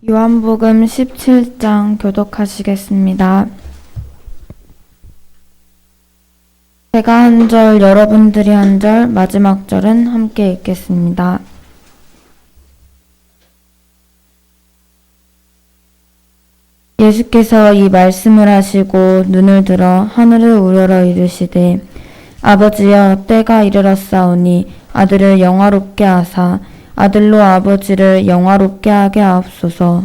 요한복음 17장 교독하시겠습니다. 제가 한 절, 여러분들이 한 절, 마지막 절은 함께 읽겠습니다. 예수께서 이 말씀을 하시고 눈을 들어 하늘을 우러러 이르시되 아버지여 때가 이르렀사오니 아들을 영화롭게 하사 아들로 아버지를 영화롭게 하게 하옵소서.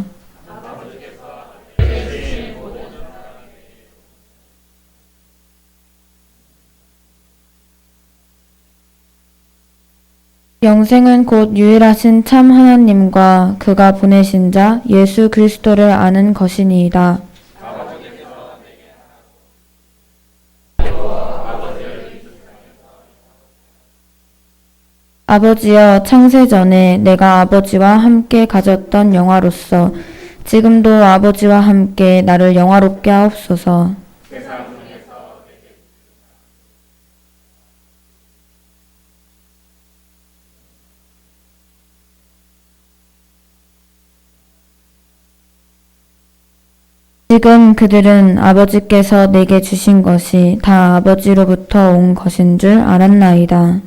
영생은 곧 유일하신 참 하나님과 그가 보내신 자 예수 그리스도를 아는 것이니이다. 아버지여 창세전에 내가 아버지와 함께 가졌던 영화로서 지금도 아버지와 함께 나를 영화롭게 하옵소서. 지금 그들은 아버지께서 내게 주신 것이 다 아버지로부터 온 것인 줄 알았나이다.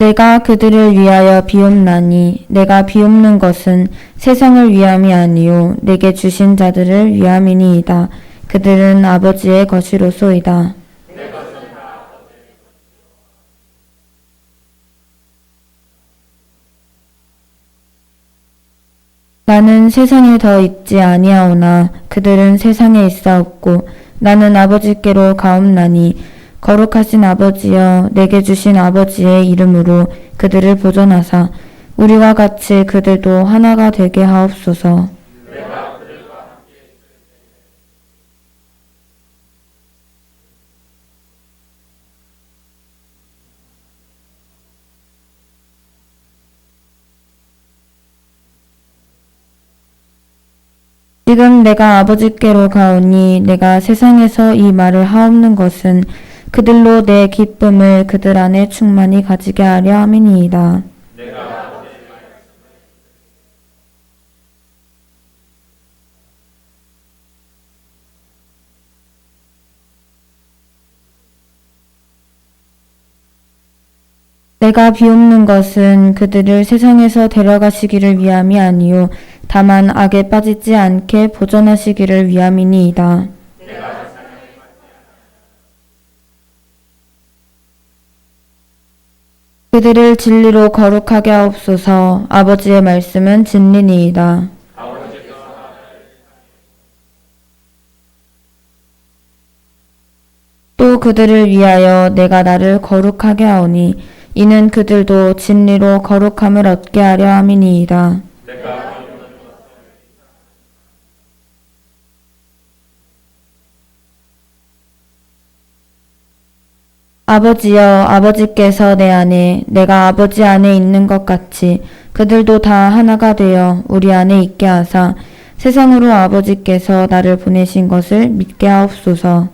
내가 그들을 위하여 비옵나니 내가 비옵는 것은 세상을 위함이 아니요 내게 주신 자들을 위함이니이다. 그들은 아버지의 것이로소이다. 나는 세상에 더 있지 아니하오나 그들은 세상에 있사옵고 나는 아버지께로 가옵나니 거룩하신 아버지여 내게 주신 아버지의 이름으로 그들을 보존하사 우리와 같이 그들도 하나가 되게 하옵소서. 지금 내가 아버지께로 가오니 내가 세상에서 이 말을 하옵는 것은 그들로 내 기쁨을 그들 안에 충만히 가지게 하려 함이니이다. 내가 비옵는 것은 그들을 세상에서 데려가시기를 위함이 아니요 다만 악에 빠지지 않게 보존하시기를 위함이니이다. 그들을 진리로 거룩하게 하옵소서. 아버지의 말씀은 진리니이다. 또 그들을 위하여 내가 나를 거룩하게 하오니 이는 그들도 진리로 거룩함을 얻게 하려 함이니이다. 아버지여 아버지께서 내 안에 내가 아버지 안에 있는 것 같이 그들도 다 하나가 되어 우리 안에 있게 하사 세상으로 아버지께서 나를 보내신 것을 믿게 하옵소서.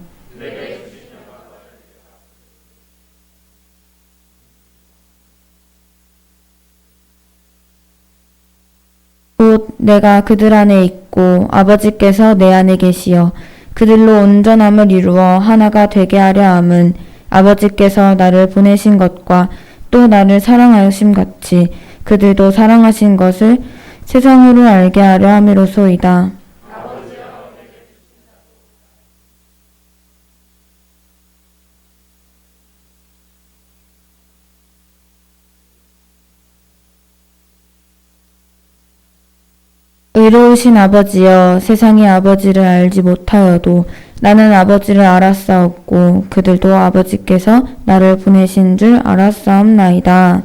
곧 내가 그들 안에 있고 아버지께서 내 안에 계시어 그들로 온전함을 이루어 하나가 되게 하려 함은 아버지께서 나를 보내신 것과 또 나를 사랑하심 같이 그들도 사랑하신 것을 세상으로 알게 하려 함이로소이다. 의로우신 아버지여 세상이 아버지를 알지 못하여도 나는 아버지를 알았사옵고 그들도 아버지께서 나를 보내신 줄 알았사옵나이다.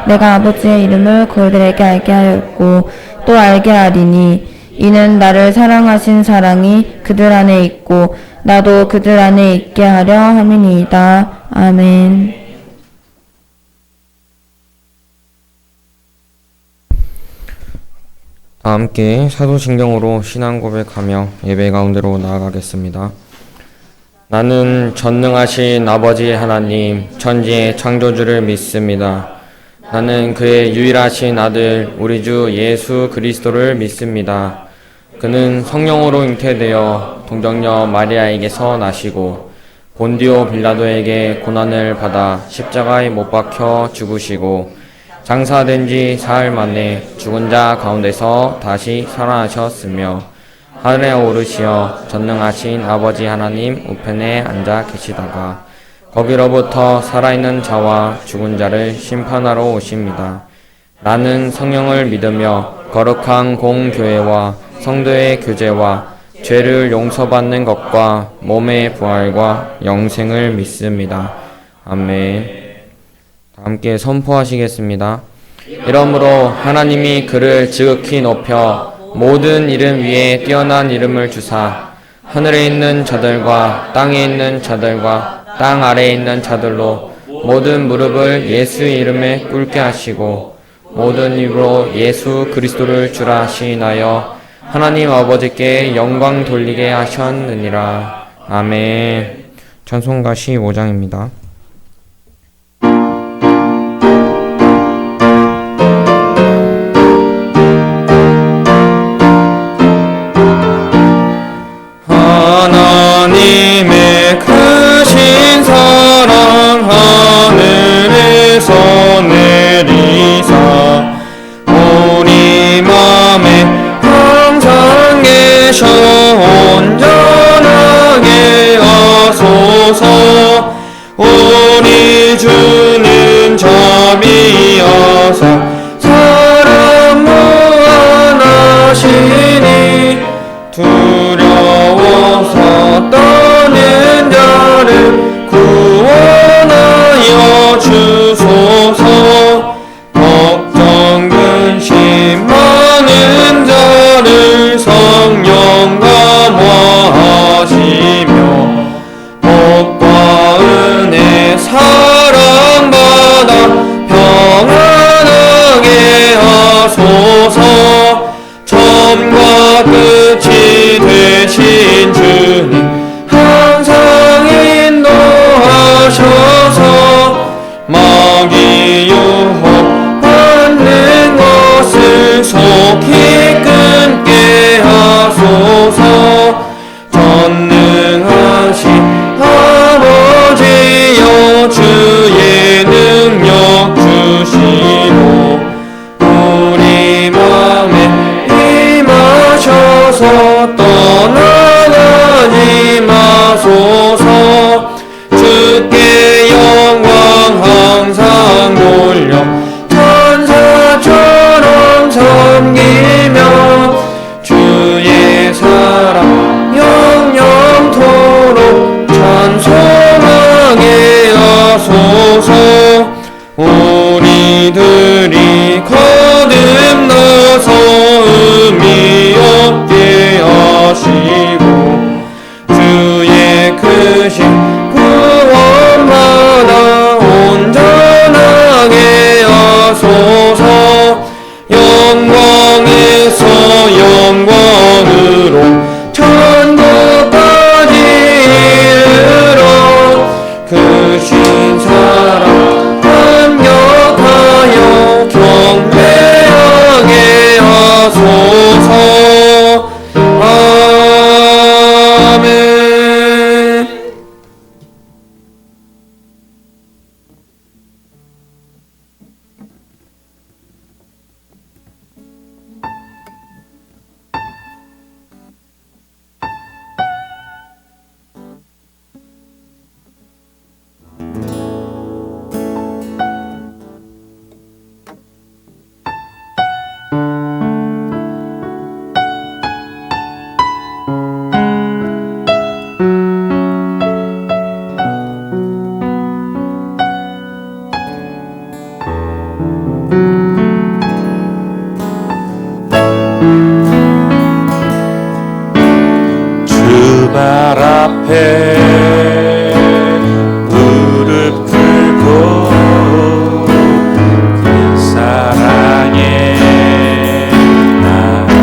내가 아버지의 이름을 그들에게 알게 하였고 또 알게 하리니 이는 나를 사랑하신 사랑이 그들 안에 있고 나도 그들 안에 있게 하려 함이니이다. 아멘. 다 함께 사도신경으로 신앙 고백하며 예배 가운데로 나아가겠습니다. 나는 전능하신 아버지 하나님 천지의 창조주를 믿습니다. 나는 그의 유일하신 아들 우리 주 예수 그리스도를 믿습니다. 그는 성령으로 잉태되어 동정녀 마리아에게서 나시고 본디오 빌라도에게 고난을 받아 십자가에 못 박혀 죽으시고 장사된 지 사흘 만에 죽은 자 가운데서 다시 살아나셨으며 하늘에 오르시어 전능하신 아버지 하나님 우편에 앉아 계시다가 거기로부터 살아있는 자와 죽은 자를 심판하러 오십니다. 나는 성령을 믿으며 거룩한 공교회와 성도의 교제와 죄를 용서받는 것과 몸의 부활과 영생을 믿습니다. 아멘. 함께 선포하시겠습니다. 이러므로 하나님이 그를 지극히 높여 모든 이름 위에 뛰어난 이름을 주사 하늘에 있는 자들과 땅에 있는 자들과 땅 아래에 있는 자들로 모든 무릎을 예수 이름에 꿇게 하시고 모든 입으로 예수 그리스도를 주라 시인하여 하나님 아버지께 영광 돌리게 하셨느니라. 아멘. 찬송가 15장입니다. 하나님의 크신 사랑 하늘에서 내리사 우리 맘에 항상 계셔 온전하게 하소서. 우리 주는 자비하사 사랑 무한하시니 두려워서 떠는 자를 구원하여 주소서. 걱정 근심 많은 자를 성령 감화하시며 복과 은혜 사랑받아 평안하게 하소서. 처음과 끝이 되신 주님 항상 인도하셔서 마귀 유혹 받는 것을 속히 끊게 하소서. 전능하신 아버지여 주의 능력 주시고 우리 맘에 임하셔서 떠나가지 마소서. 주께 영광 항상 돌려 천사처럼 섬기며 주의 사랑 영영토록 찬송하게 하소서. 우리들이 거듭나서 의미 없게 하시고 주의 크신 구원받아 온전하게 하소서. 영광에서 영광으로 천국까지 이르러 크신 사랑 감격하여 경배하게 하소서. 아멘. 발 앞에 무릎 꿇고 그 사랑에 나아가리.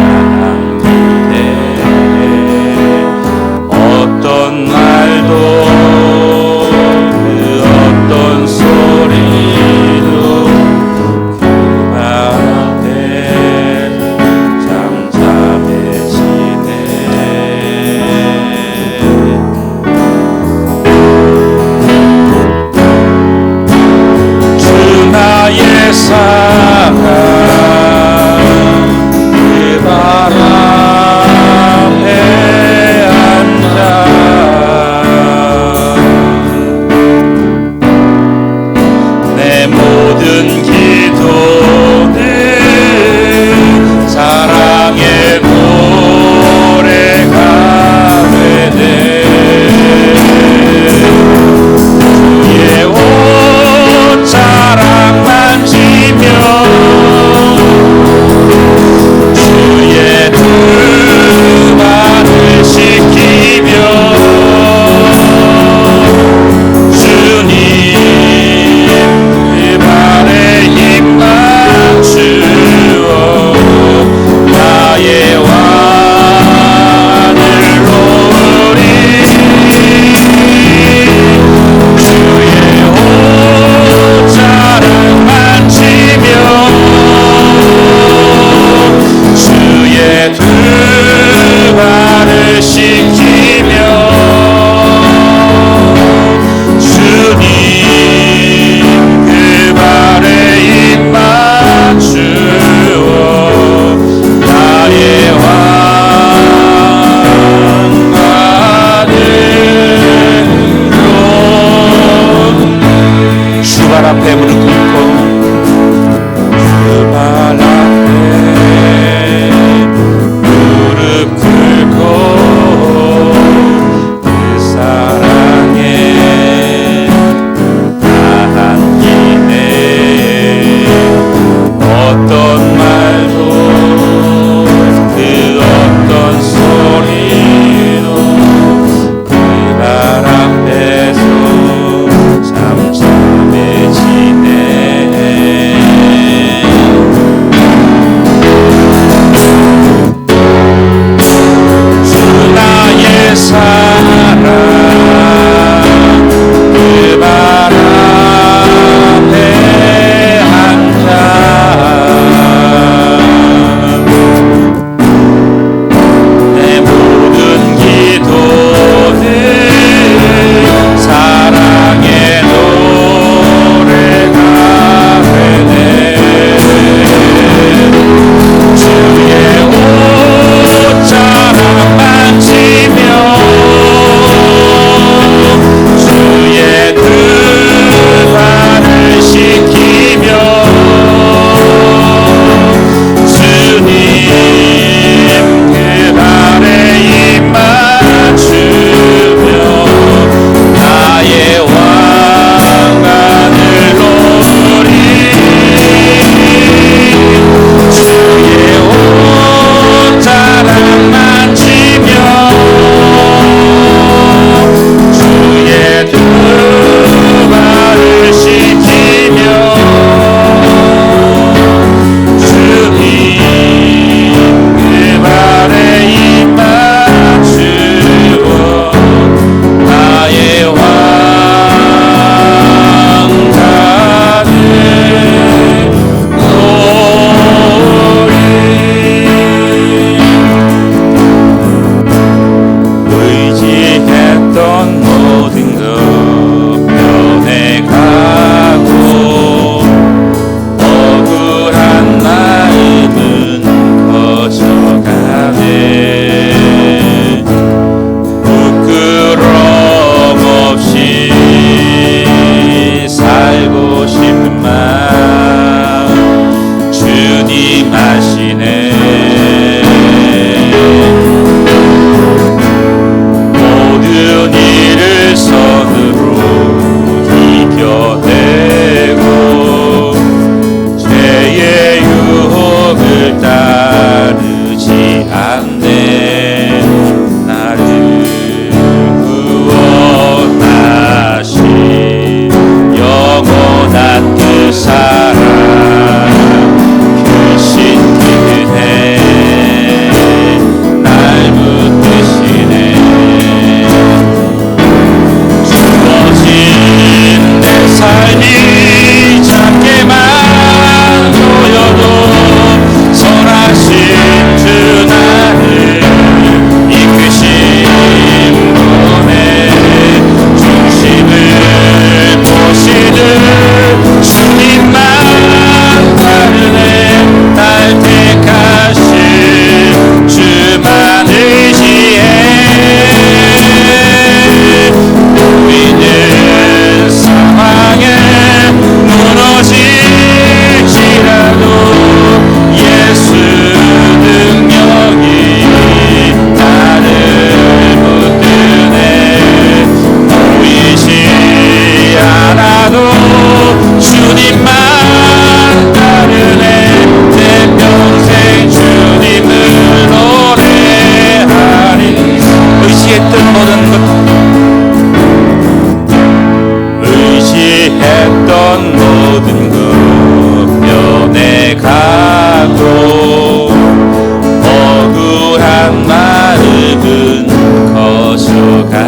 한 마음은 거쳐가네.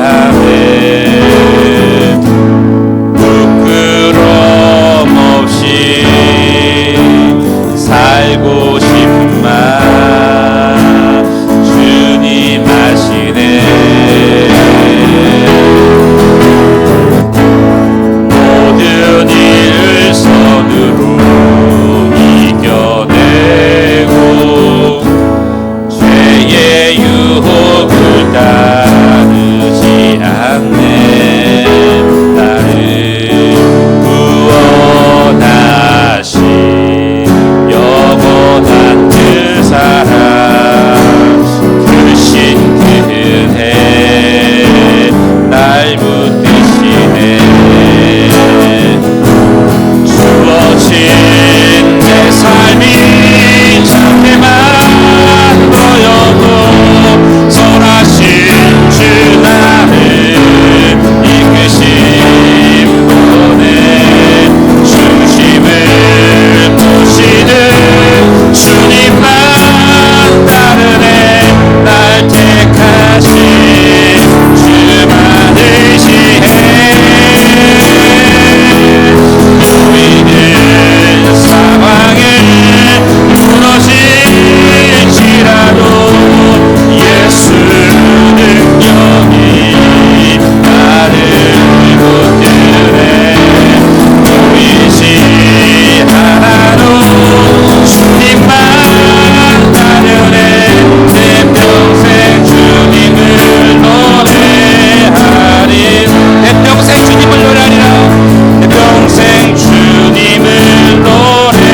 부끄럼 없이 살고 싶은 마 주님 아시네. 모든 일을 선으로 이겨내고 죄의 유혹을 따르지 않네. 나를 구원하신 영원한 그 사랑 크신 그은혜 날 붙드시네. 주어진 내 삶이 참되만 너여도 선하신 주 나를 이끄신 분의 중심을 보시는 주님만 따르네. 날 택하신 주만 의지해. 보이는 상황에 무너질지라도 예수 능력이 나를 붙드네. 보이지 않아도 주님만 따르네. 내 평생 주님을 노래하리. 내 평생 주님을 노래하리라. 내 평생 주님을 노래하리라.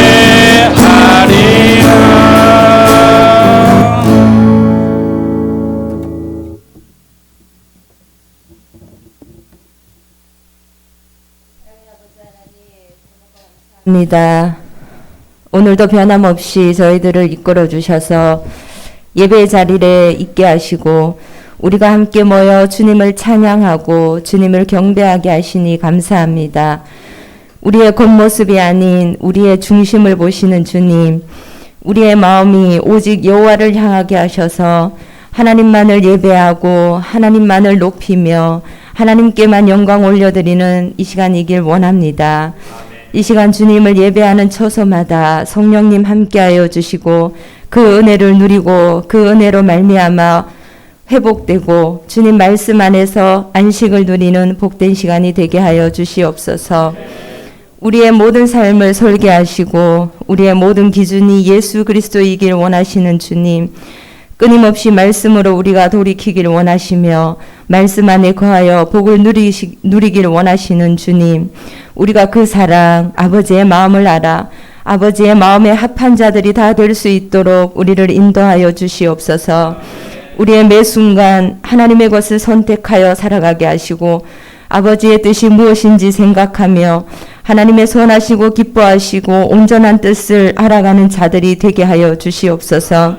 입니다. 오늘도 변함없이 저희들을 이끌어 주셔서 예배 자리에 있게 하시고 우리가 함께 모여 주님을 찬양하고 주님을 경배하게 하시니 감사합니다. 우리의 겉모습이 아닌 우리의 중심을 보시는 주님, 우리의 마음이 오직 여호와를 향하게 하셔서 하나님만을 예배하고 하나님만을 높이며 하나님께만 영광 올려드리는 이 시간이길 원합니다. 이 시간 주님을 예배하는 처소마다 성령님 함께하여 주시고 그 은혜를 누리고 그 은혜로 말미암아 회복되고 주님 말씀 안에서 안식을 누리는 복된 시간이 되게 하여 주시옵소서. 우리의 모든 삶을 설계하시고 우리의 모든 기준이 예수 그리스도이길 원하시는 주님, 끊임없이 말씀으로 우리가 돌이키길 원하시며 말씀 안에 거하여 복을 누리길 원하시는 주님, 우리가 그 사랑 아버지의 마음을 알아 아버지의 마음에 합한 자들이 다 될 수 있도록 우리를 인도하여 주시옵소서. 우리의 매 순간 하나님의 것을 선택하여 살아가게 하시고 아버지의 뜻이 무엇인지 생각하며 하나님의 선하시고 기뻐하시고 온전한 뜻을 알아가는 자들이 되게 하여 주시옵소서.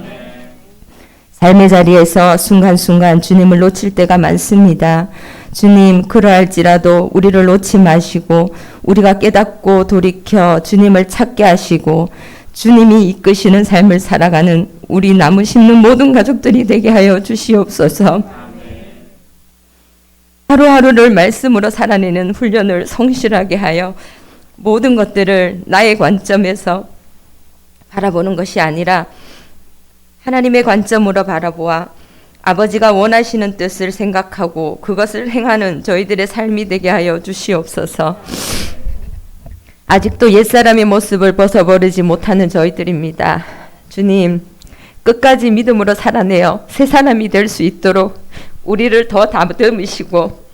삶의 자리에서 순간순간 주님을 놓칠 때가 많습니다. 주님, 그러할지라도 우리를 놓지 마시고 우리가 깨닫고 돌이켜 주님을 찾게 하시고 주님이 이끄시는 삶을 살아가는 우리 남으시는 모든 가족들이 되게 하여 주시옵소서. 하루하루를 말씀으로 살아내는 훈련을 성실하게 하여 모든 것들을 나의 관점에서 바라보는 것이 아니라 하나님의 관점으로 바라보아 아버지가 원하시는 뜻을 생각하고 그것을 행하는 저희들의 삶이 되게 하여 주시옵소서. 아직도 옛사람의 모습을 벗어버리지 못하는 저희들입니다. 주님, 끝까지 믿음으로 살아내어 새 사람이 될 수 있도록 우리를 더 다듬으시고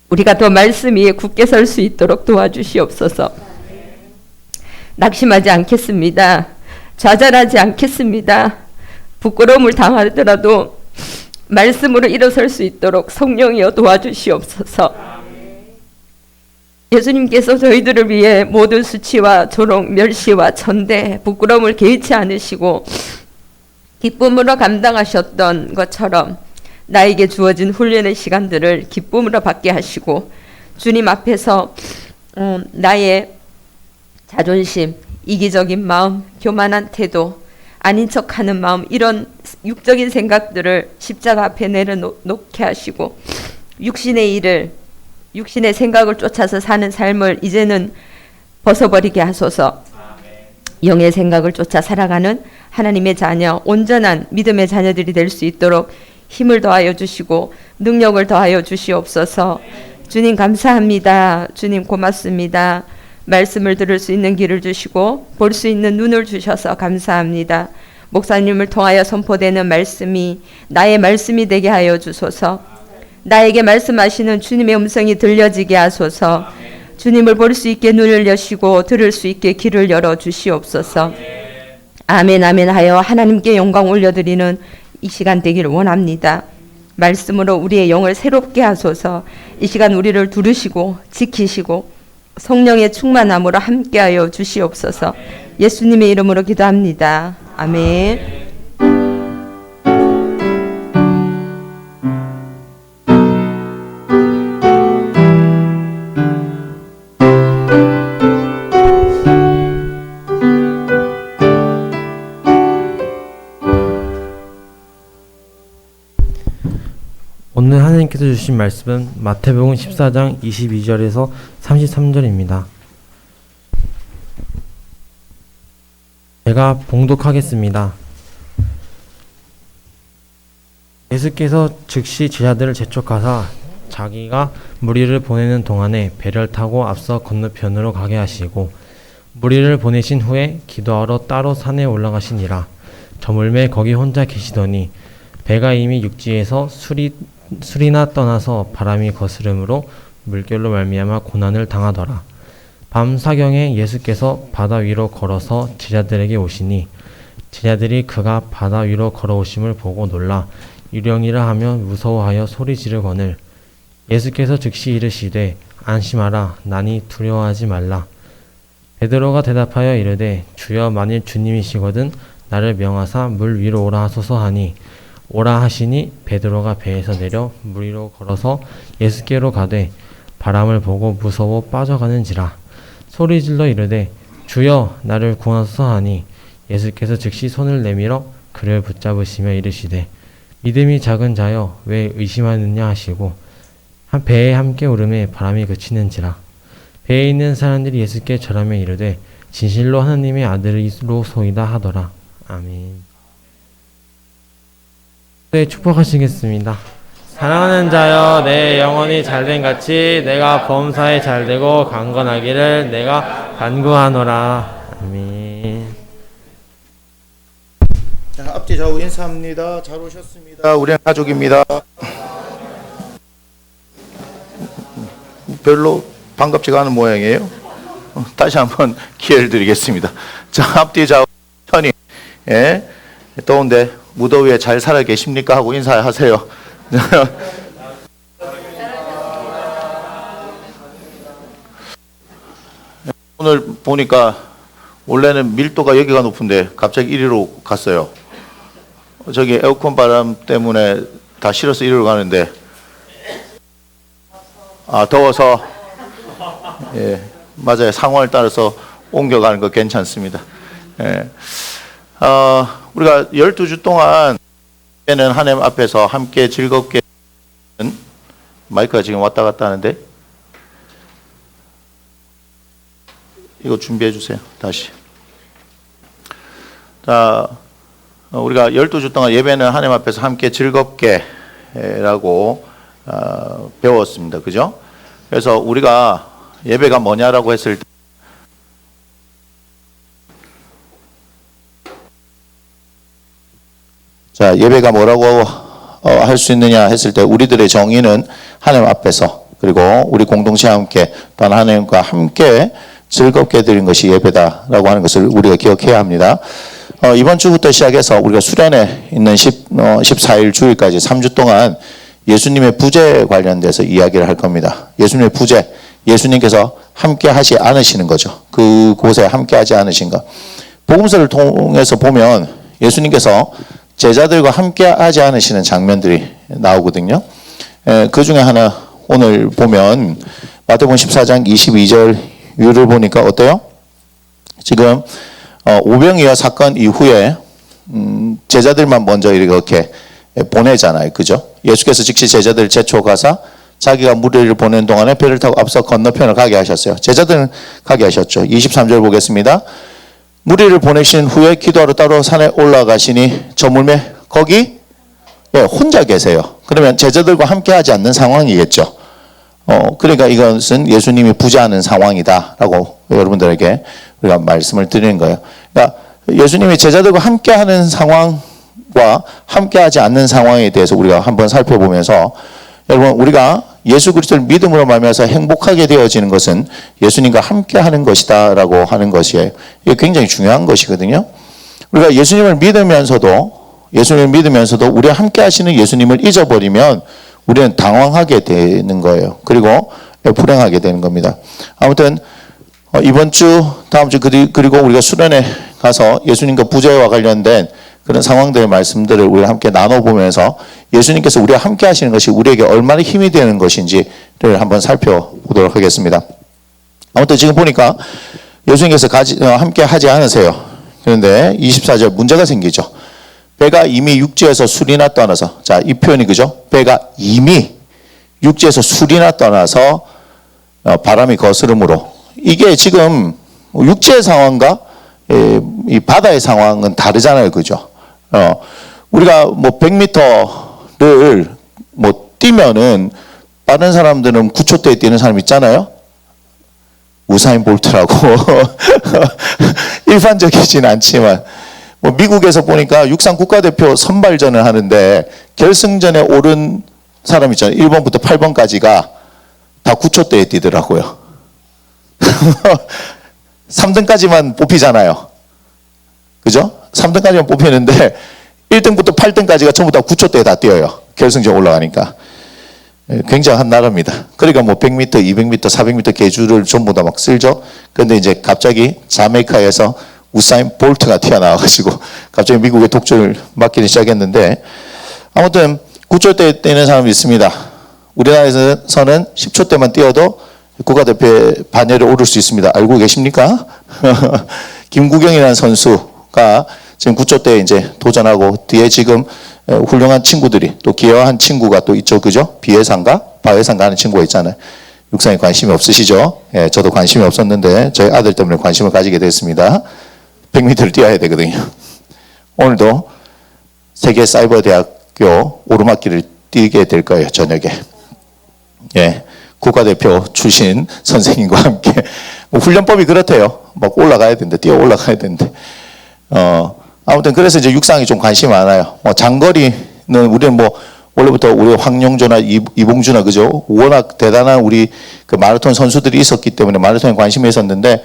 우리가 더 말씀 위에 굳게 설 수 있도록 도와주시옵소서. 낙심하지 않겠습니다. 좌절하지 않겠습니다. 부끄러움을 당하더라도 말씀으로 일어설 수 있도록 성령이여 도와주시옵소서. 예수님께서 저희들을 위해 모든 수치와 조롱, 멸시와 천대, 부끄러움을 개의치 않으시고 기쁨으로 감당하셨던 것처럼 나에게 주어진 훈련의 시간들을 기쁨으로 받게 하시고 주님 앞에서 나의 자존심, 이기적인 마음, 교만한 태도, 아닌 척하는 마음, 이런 육적인 생각들을 십자가 앞에 내려놓게 하시고 육신의 일을, 육신의 생각을 쫓아서 사는 삶을 이제는 벗어버리게 하소서. 영의 생각을 쫓아 살아가는 하나님의 자녀, 온전한 믿음의 자녀들이 될 수 있도록 힘을 더하여 주시고 능력을 더하여 주시옵소서. 주님 감사합니다. 주님 고맙습니다. 말씀을 들을 수 있는 길을 주시고 볼 수 있는 눈을 주셔서 감사합니다. 목사님을 통하여 선포되는 말씀이 나의 말씀이 되게 하여 주소서. 나에게 말씀하시는 주님의 음성이 들려지게 하소서. 주님을 볼 수 있게 눈을 여시고 들을 수 있게 귀를 열어 주시옵소서. 아멘 아멘 하여 하나님께 영광 올려드리는 이 시간 되기를 원합니다. 말씀으로 우리의 영을 새롭게 하소서. 이 시간 우리를 두르시고 지키시고 성령의 충만함으로 함께하여 주시옵소서. 예수님의 이름으로 기도합니다. 아멘. 오늘 하나님께서 주신 말씀은 마태복음 14장 22절에서 33절입니다. 제가 봉독하겠습니다. 예수께서 즉시 제자들을 재촉하사 자기가 무리를 보내는 동안에 배를 타고 앞서 건너편으로 가게 하시고 무리를 보내신 후에 기도하러 따로 산에 올라가시니라. 저물매 거기 혼자 계시더니 배가 이미 육지에서 술이나 떠나서 바람이 거스름으로 물결로 말미암아 고난을 당하더라. 밤 사경에 예수께서 바다 위로 걸어서 제자들에게 오시니 제자들이 그가 바다 위로 걸어오심을 보고 놀라 유령이라 하며 무서워하여 소리 지르거늘 예수께서 즉시 이르시되 안심하라 나니 두려워하지 말라. 베드로가 대답하여 이르되 주여 만일 주님이시거든 나를 명하사 물 위로 오라 하소서 하니 오라 하시니 베드로가 배에서 내려 물 위로 걸어서 예수께로 가되 바람을 보고 무서워 빠져가는지라. 소리질러 이르되 주여 나를 구하소서 하니 예수께서 즉시 손을 내밀어 그를 붙잡으시며 이르시되 믿음이 작은 자여 왜 의심하느냐 하시고 배에 함께 오르매 바람이 그치는지라. 배에 있는 사람들이 예수께 절하며 이르되 진실로 하나님의 아들이로소이다 하더라. 아멘. 네, 축복하시겠습니다. 사랑하는 자여 내 영혼이 잘된 같이 내가 범사에 잘되고 강건하기를 내가 간구하노라. 아멘. 자, 앞뒤 좌우 인사합니다. 잘 오셨습니다. 우리는 가족입니다. 별로 반갑지가 않은 모양이에요. 다시 한번 기회를 드리겠습니다. 자, 앞뒤 좌우 편히 더운데 무더위에 잘 살아 계십니까? 하고 인사하세요. 오늘 보니까 원래는 밀도가 여기가 높은데 갑자기 이리로 갔어요. 저기 에어컨 바람 때문에 다 실어서 이리로 가는데 더워서 예, 맞아요. 상황을 따라서 옮겨가는 거 괜찮습니다. 예. 우리가 12주 동안 는 하나님 앞에서 함께 즐겁게 마이크가 지금 왔다 갔다 하는데 이거 준비해 주세요. 다시. 자, 우리가 12주 동안 예배는 하나님 앞에서 함께 즐겁게 라고 배웠습니다. 그죠? 그래서 우리가 예배가 뭐냐라고 했을 때 자, 예배가 뭐라고 할 수 있느냐 했을 때 우리들의 정의는 하나님 앞에서 그리고 우리 공동체와 함께 또한 하나님과 함께 즐겁게 드린 것이 예배다라고 하는 것을 우리가 기억해야 합니다. 이번 주부터 시작해서 우리가 수련회 있는 14일 주일까지 3주 동안 예수님의 부재 관련돼서 이야기를 할 겁니다. 예수님의 부재, 예수님께서 함께 하지 않으시는 거죠. 그곳에 함께 하지 않으신 것. 복음서를 통해서 보면 예수님께서 제자들과 함께 하지 않으시는 장면들이 나오거든요. 그 중에 하나 오늘 보면 마태복음 14장 22절 를 보니까 어때요? 지금 오병이어 사건 이후에 제자들만 먼저 이렇게 보내잖아요. 그죠? 예수께서 즉시 제자들을 제쳐 가사 자기가 무리를 보내는 동안에 배를 타고 앞서 건너편을 가게 하셨어요. 제자들은 가게 하셨죠. 23절 보겠습니다. 무리를 보내신 후에 기도하러 따로 산에 올라가시니 저물매 거기 혼자 계세요. 그러면 제자들과 함께 하지 않는 상황이겠죠. 그러니까 이것은 예수님이 부재하는 상황이다라고 여러분들에게 우리가 말씀을 드리는 거예요. 그러니까 예수님이 제자들과 함께 하는 상황과 함께 하지 않는 상황에 대해서 우리가 한번 살펴보면서 여러분 우리가 예수 그리스도를 믿음으로 말미암아서 행복하게 되어지는 것은 예수님과 함께 하는 것이다라고 하는 것이에요. 이게 굉장히 중요한 것이거든요. 우리가 예수님을 믿으면서도 우리와 함께 하시는 예수님을 잊어버리면 우리는 당황하게 되는 거예요. 그리고 불행하게 되는 겁니다. 아무튼 이번 주, 다음 주 그리고 우리가 수련회 가서 예수님과 부재와 관련된 그런 상황들의 말씀들을 우리가 함께 나눠보면서 예수님께서 우리와 함께 하시는 것이 우리에게 얼마나 힘이 되는 것인지를 한번 살펴보도록 하겠습니다. 아무튼 지금 보니까 예수님께서 함께 하지 않으세요. 그런데 24절 문제가 생기죠. 배가 이미 육지에서 술이나 떠나서, 자, 이 표현이 그죠? 배가 이미 육지에서 술이나 떠나서 바람이 거스름으로, 이게 지금 육지의 상황과 이 바다의 상황은 다르잖아요. 그죠? 우리가 뭐 100m를 뭐 뛰면은 빠른 사람들은 9초대에 뛰는 사람 있잖아요. 우사인 볼트라고. 일반적이진 않지만 뭐 미국에서 보니까 육상 국가대표 선발전을 하는데 결승전에 오른 사람 있잖아요. 1번부터 8번까지가 다 9초대에 뛰더라고요. 3등까지만 뽑히잖아요. 그죠? 3등까지만 뽑히는데 1등부터 8등까지가 전부 다 9초대에 다 뛰어요. 결승전 올라가니까. 굉장한 나라입니다. 그러니까 뭐 100m, 200m, 400m 계주를 전부 다 막 쓸죠. 그런데 이제 갑자기 자메이카에서 우사인 볼트가 튀어나와가지고 갑자기 미국의 독주를 맡기기 시작했는데, 아무튼 9초대에 뛰는 사람이 있습니다. 우리나라에서는 10초대만 뛰어도 국가대표에 반열에 오를 수 있습니다. 알고 계십니까? 김구경이라는 선수가 지금 9초대에 이제 도전하고, 뒤에 지금 훌륭한 친구들이, 또 기여한 친구가 또 있죠. 그죠? 비해상가? 바해상가 하는 친구가 있잖아요. 육상에 관심이 없으시죠? 예, 저도 관심이 없었는데 저희 아들 때문에 관심을 가지게 됐습니다. 100m를 뛰어야 되거든요. 오늘도 세계사이버대학교 오르막길을 뛰게 될 거예요. 저녁에. 예, 국가대표 출신 선생님과 함께. 뭐 훈련법이 그렇대요. 막 올라가야 되는데, 뛰어 올라가야 되는데. 아무튼 그래서 이제 육상이 좀 관심이 많아요. 뭐 장거리는 우리는 뭐 원래부터 우리 황용조나 이봉주나 그죠? 워낙 대단한 우리 그 마라톤 선수들이 있었기 때문에 마라톤에 관심이 있었는데,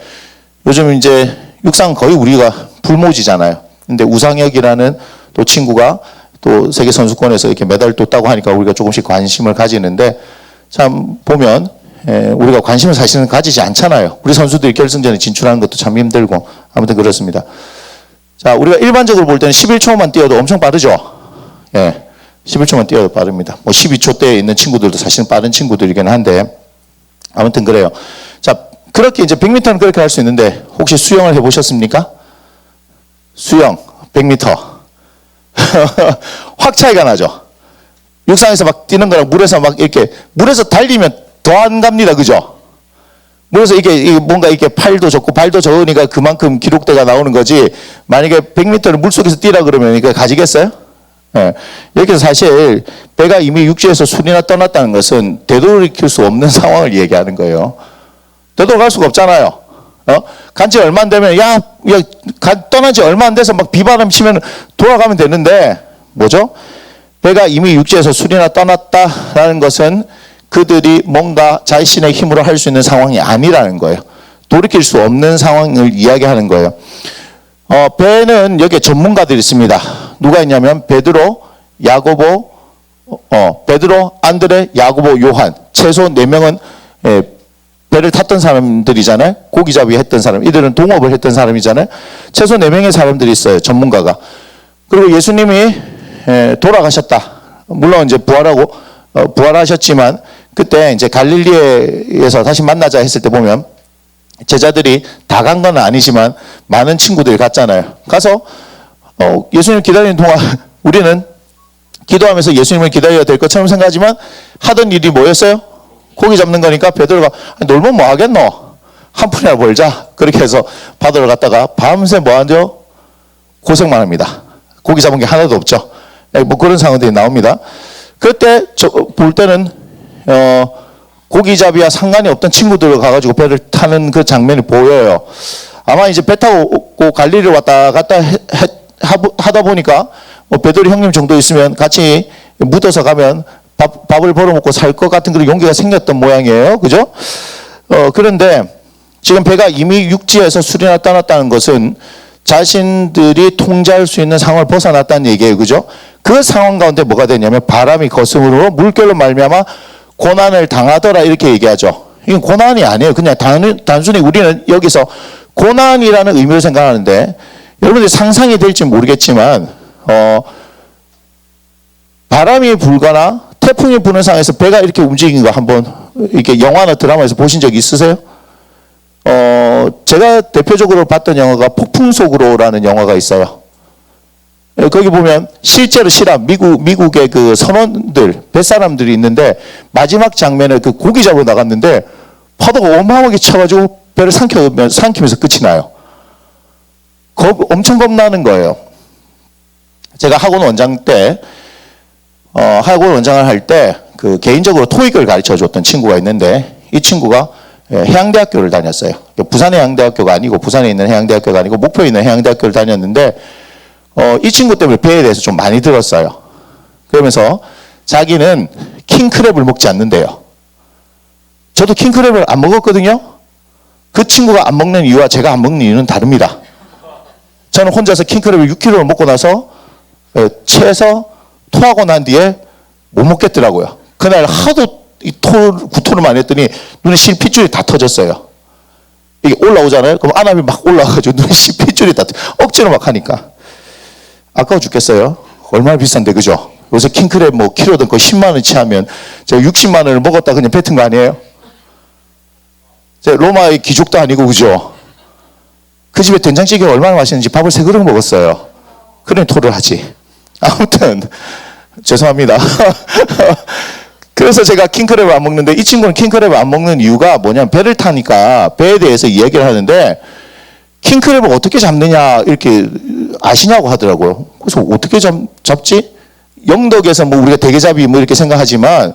요즘 이제 육상 거의 우리가 불모지잖아요. 근데 우상혁이라는 또 친구가 또 세계 선수권에서 이렇게 메달을 땄다고 하니까 우리가 조금씩 관심을 가지는데, 참 보면 우리가 관심을 사실은 가지지 않잖아요. 우리 선수들이 결승전에 진출하는 것도 참 힘들고. 아무튼 그렇습니다. 자, 우리가 일반적으로 볼 때는 11초만 뛰어도 엄청 빠르죠. 예, 11초만 뛰어도 빠릅니다. 뭐 12초대에 있는 친구들도 사실은 빠른 친구들이긴 한데, 아무튼 그래요. 자, 그렇게 이제 100m는 그렇게 할 수 있는데, 혹시 수영을 해보셨습니까? 수영 100m 확 차이가 나죠. 육상에서 막 뛰는 거랑 물에서 막 이렇게, 물에서 달리면 더 안 갑니다. 그죠? 물에서 이게 뭔가 이렇게 팔도 적고 발도 적으니까 그만큼 기록대가 나오는 거지, 만약에 100m를 물속에서 뛰라 그러면 이거 가지겠어요? 예. 이렇게 해서 사실 배가 이미 육지에서 술이나 떠났다는 것은 되돌이킬 수 없는 상황을 얘기하는 거예요. 되돌아갈 수가 없잖아요. 간지 얼마 안 되면 떠난 지 얼마 안 돼서 막 비바람 치면 돌아가면 되는데, 뭐죠? 배가 이미 육지에서 술이나 떠났다라는 것은 그들이 뭔가 자신의 힘으로 할 수 있는 상황이 아니라는 거예요. 돌이킬 수 없는 상황을 이야기하는 거예요. 배는 여기에 전문가들이 있습니다. 누가 있냐면 베드로, 야고보, 베드로, 안드레, 야고보, 요한, 최소 4명은 배를 탔던 사람들이잖아요. 고기잡이 했던 사람, 이들은 동업을 했던 사람이잖아요. 최소 4명의 사람들이 있어요. 전문가가. 그리고 예수님이 돌아가셨다. 물론 이제 부활하셨지만, 그때 이제 갈릴리에서 다시 만나자 했을 때 보면 제자들이 다 간 건 아니지만 많은 친구들이 갔잖아요. 가서 예수님을 기다리는 동안 우리는 기도하면서 예수님을 기다려야 될 것처럼 생각하지만 하던 일이 뭐였어요? 고기 잡는 거니까 베드로가 놀면 뭐 하겠노? 한 푼이나 벌자. 그렇게 해서 바다를 갔다가 밤새 뭐 하죠? 고생만 합니다. 고기 잡은 게 하나도 없죠. 뭐 그런 상황들이 나옵니다. 그때 볼 때는 고기잡이와 상관이 없던 친구들 가가지고 배를 타는 그 장면이 보여요. 아마 이제 배 타고 갈릴리를 왔다 갔다 하다 보니까 뭐 베드로 형님 정도 있으면 같이 묻어서 가면 밥을 벌어먹고 살 것 같은 그런 용기가 생겼던 모양이에요. 그죠? 그런데 지금 배가 이미 육지에서 수리나 떠났다는 것은 자신들이 통제할 수 있는 상황을 벗어났다는 얘기예요. 그죠? 그 상황 가운데 뭐가 되냐면 바람이 거슴으로 물결로 말미암아 고난을 당하더라 이렇게 얘기하죠. 이건 고난이 아니에요. 그냥 단순히 우리는 여기서 고난이라는 의미로 생각하는데 여러분들이 상상이 될지 모르겠지만 바람이 불거나 태풍이 부는 상황에서 배가 이렇게 움직이는 거 한번 이렇게 영화나 드라마에서 보신 적 있으세요? 제가 대표적으로 봤던 영화가 폭풍 속으로라는 영화가 있어요. 거기 보면 실제로 실험 미국의 그 선원들 뱃사람들이 있는데 마지막 장면에 그 고기 잡으러 나갔는데 파도가 어마어마하게 쳐가지고 배를 삼키면서 끝이 나요. 엄청 겁나는 거예요. 제가 학원 원장 때 학원 원장을 할 때 그 개인적으로 토익을 가르쳐 줬던 친구가 있는데 이 친구가 해양대학교를 다녔어요. 부산의 해양대학교가 아니고 부산에 있는 해양대학교가 아니고 목포에 있는 해양대학교를 다녔는데 이 친구 때문에 배에 대해서 좀 많이 들었어요. 그러면서 자기는 킹크랩을 먹지 않는데요. 저도 킹크랩을 안 먹었거든요. 그 친구가 안 먹는 이유와 제가 안 먹는 이유는 다릅니다. 저는 혼자서 킹크랩을 6kg를 먹고 나서 체해서 토하고 난 뒤에 못 먹겠더라고요. 그날 하도 구토를 많이 했더니 눈에 실핏줄이 다 터졌어요. 이게 올라오잖아요. 그럼 안압이 막 올라와가지고 눈에 실핏줄이 다 억지로 막 하니까 아까워 죽겠어요. 얼마나 비싼데 그죠? 요새 킹크랩 뭐 키로든 거의 10만 원치 하면 제가 60만 원을 먹었다 그냥 뱉은 거 아니에요? 제가 로마의 귀족도 아니고 그죠? 그 집에 된장찌개 얼마나 맛있는지 밥을 3그릇 먹었어요. 그러니 토를 하지. 아무튼 죄송합니다. 그래서 제가 킹크랩을 안 먹는데 이 친구는 킹크랩을 안 먹는 이유가 뭐냐면 배를 타니까 배에 대해서 이야기를 하는데 킹크랩을 어떻게 잡느냐 이렇게 아시냐고 하더라고요. 그래서 어떻게 잡지? 영덕에서 뭐 우리가 대게잡이 뭐 이렇게 생각하지만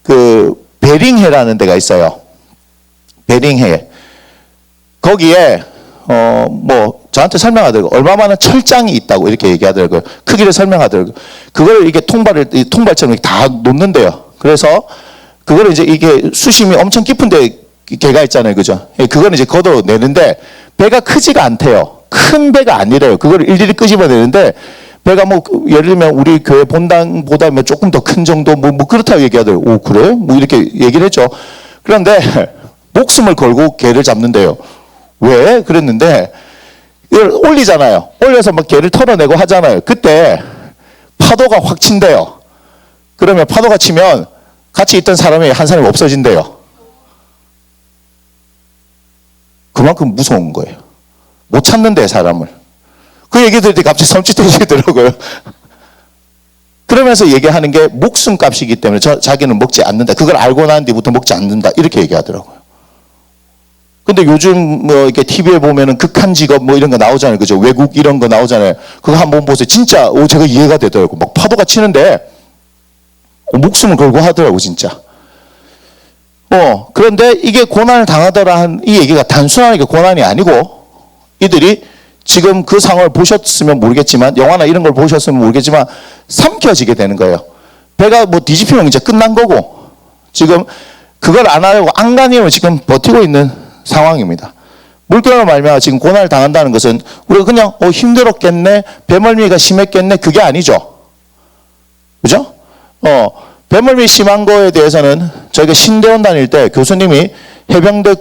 그 베링해라는 데가 있어요. 베링해. 거기에 뭐 저한테 설명하더라고요. 얼마만한 철장이 있다고 이렇게 얘기하더라고요. 크기를 설명하더라고요. 그걸 이게 통발처럼 이렇게 다 놓는데요. 그래서 그거를 이제 이게 수심이 엄청 깊은데 개가 있잖아요. 그죠? 그거는 이제 걷어내는데 배가 크지가 않대요. 큰 배가 아니래요. 그걸 일일이 끄집어내는데 배가 뭐 예를 들면 우리 교회 본당보다 조금 더 큰 정도 뭐 그렇다고 얘기하더라고요. 오 그래? 뭐 이렇게 얘기를 했죠. 그런데 목숨을 걸고 개를 잡는데요. 왜? 그랬는데 이걸 올리잖아요. 올려서 막 개를 털어내고 하잖아요. 그때 파도가 확 친대요. 그러면 파도가 치면 같이 있던 사람이 한 사람이 없어진대요. 그만큼 무서운 거예요. 못 찾는데 사람을. 그 얘기 들을 때 갑자기 섬찟해지더라고요. 그러면서 얘기하는 게 목숨값이기 때문에 자기는 먹지 않는다. 그걸 알고 난 뒤부터 먹지 않는다. 이렇게 얘기하더라고요. 근데 요즘 뭐 이렇게 TV에 보면은 극한 직업 뭐 이런 거 나오잖아요. 그죠? 외국 이런 거 나오잖아요. 그거 한번 보세요. 진짜 제가 이해가 되더라고요. 막 파도가 치는데 목숨을 걸고 하더라고 진짜. 그런데 이게 고난을 당하더라 한 이 얘기가 단순하게 고난이 아니고 이들이 지금 그 상황을 보셨으면 모르겠지만 영화나 이런 걸 보셨으면 모르겠지만 삼켜지게 되는 거예요. 배가 뭐 뒤집히면 이제 끝난 거고 지금 그걸 안 하려고 안간힘을 지금 버티고 있는 상황입니다. 물결로 말미암아 지금 고난을 당한다는 것은 우리가 그냥 힘들었겠네, 배멀미가 심했겠네 그게 아니죠. 그죠? 배멀미 심한 거에 대해서는 저희가 신대원 다닐 때 교수님이 해병대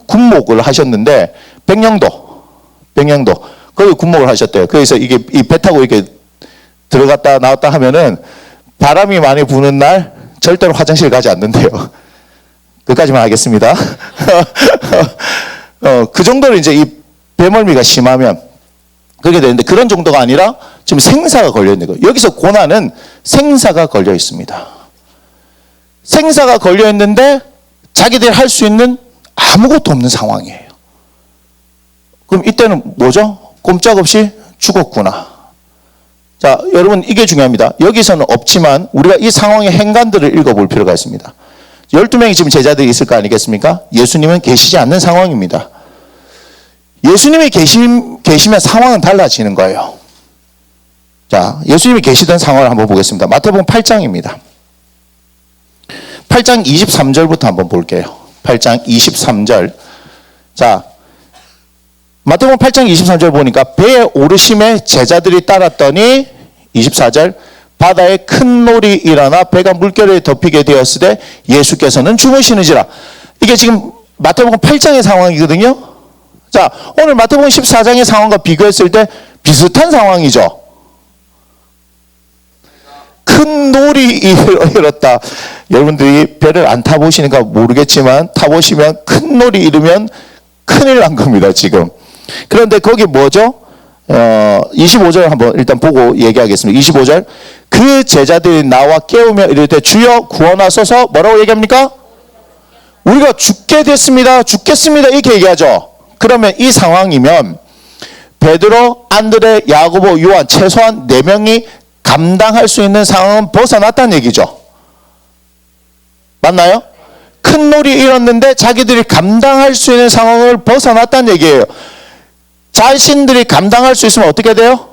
군목을 하셨는데 백령도 거기 군목을 하셨대요. 그래서 이게 이 배 타고 이렇게 들어갔다 나왔다 하면은 바람이 많이 부는 날 절대로 화장실 가지 않는데요. 그까지만 하겠습니다. 그 정도로 이제 이 배멀미가 심하면 그렇게 되는데 그런 정도가 아니라 지금 생사가 걸려 있는 거예요. 여기서 고난은 생사가 걸려 있습니다. 생사가 걸려 있는데 자기들이 할 수 있는 아무것도 없는 상황이에요. 그럼 이때는 뭐죠? 꼼짝없이 죽었구나. 자, 여러분 이게 중요합니다. 여기서는 없지만 우리가 이 상황의 행간들을 읽어볼 필요가 있습니다. 12명이 지금 제자들이 있을 거 아니겠습니까? 예수님은 계시지 않는 상황입니다. 예수님이 계시면 상황은 달라지는 거예요. 자, 예수님이 계시던 상황을 한번 보겠습니다. 마태복음 8장입니다. 8장 23절부터 한번 볼게요. 8장 23절. 자, 마태복음 8장 23절 보니까 배에 오르심에 제자들이 따랐더니 24절 바다에 큰 놀이 일어나 배가 물결에 덮이게 되었을 때 예수께서는 주무시는지라. 이게 지금 마태복음 8장의 상황이거든요. 자, 오늘 마태복음 14장의 상황과 비교했을 때 비슷한 상황이죠. 큰 놀이 일었다. 여러분들이 배를 안 타보시니까 모르겠지만 타보시면 큰 놀이 일으면 큰일 난 겁니다, 지금. 그런데 거기 뭐죠? 25절 한번 일단 보고 얘기하겠습니다. 25절. 그 제자들이 나와 깨우며 이럴 때 주여 구원하소서 뭐라고 얘기합니까? 우리가 죽게 됐습니다. 죽겠습니다. 이렇게 얘기하죠. 그러면 이 상황이면 베드로, 안드레, 야고보, 요한 최소한 4명이 감당할 수 있는 상황은 벗어났다는 얘기죠. 맞나요? 큰 놀이 일었는데 자기들이 감당할 수 있는 상황을 벗어났다는 얘기예요. 자신들이 감당할 수 있으면 어떻게 돼요?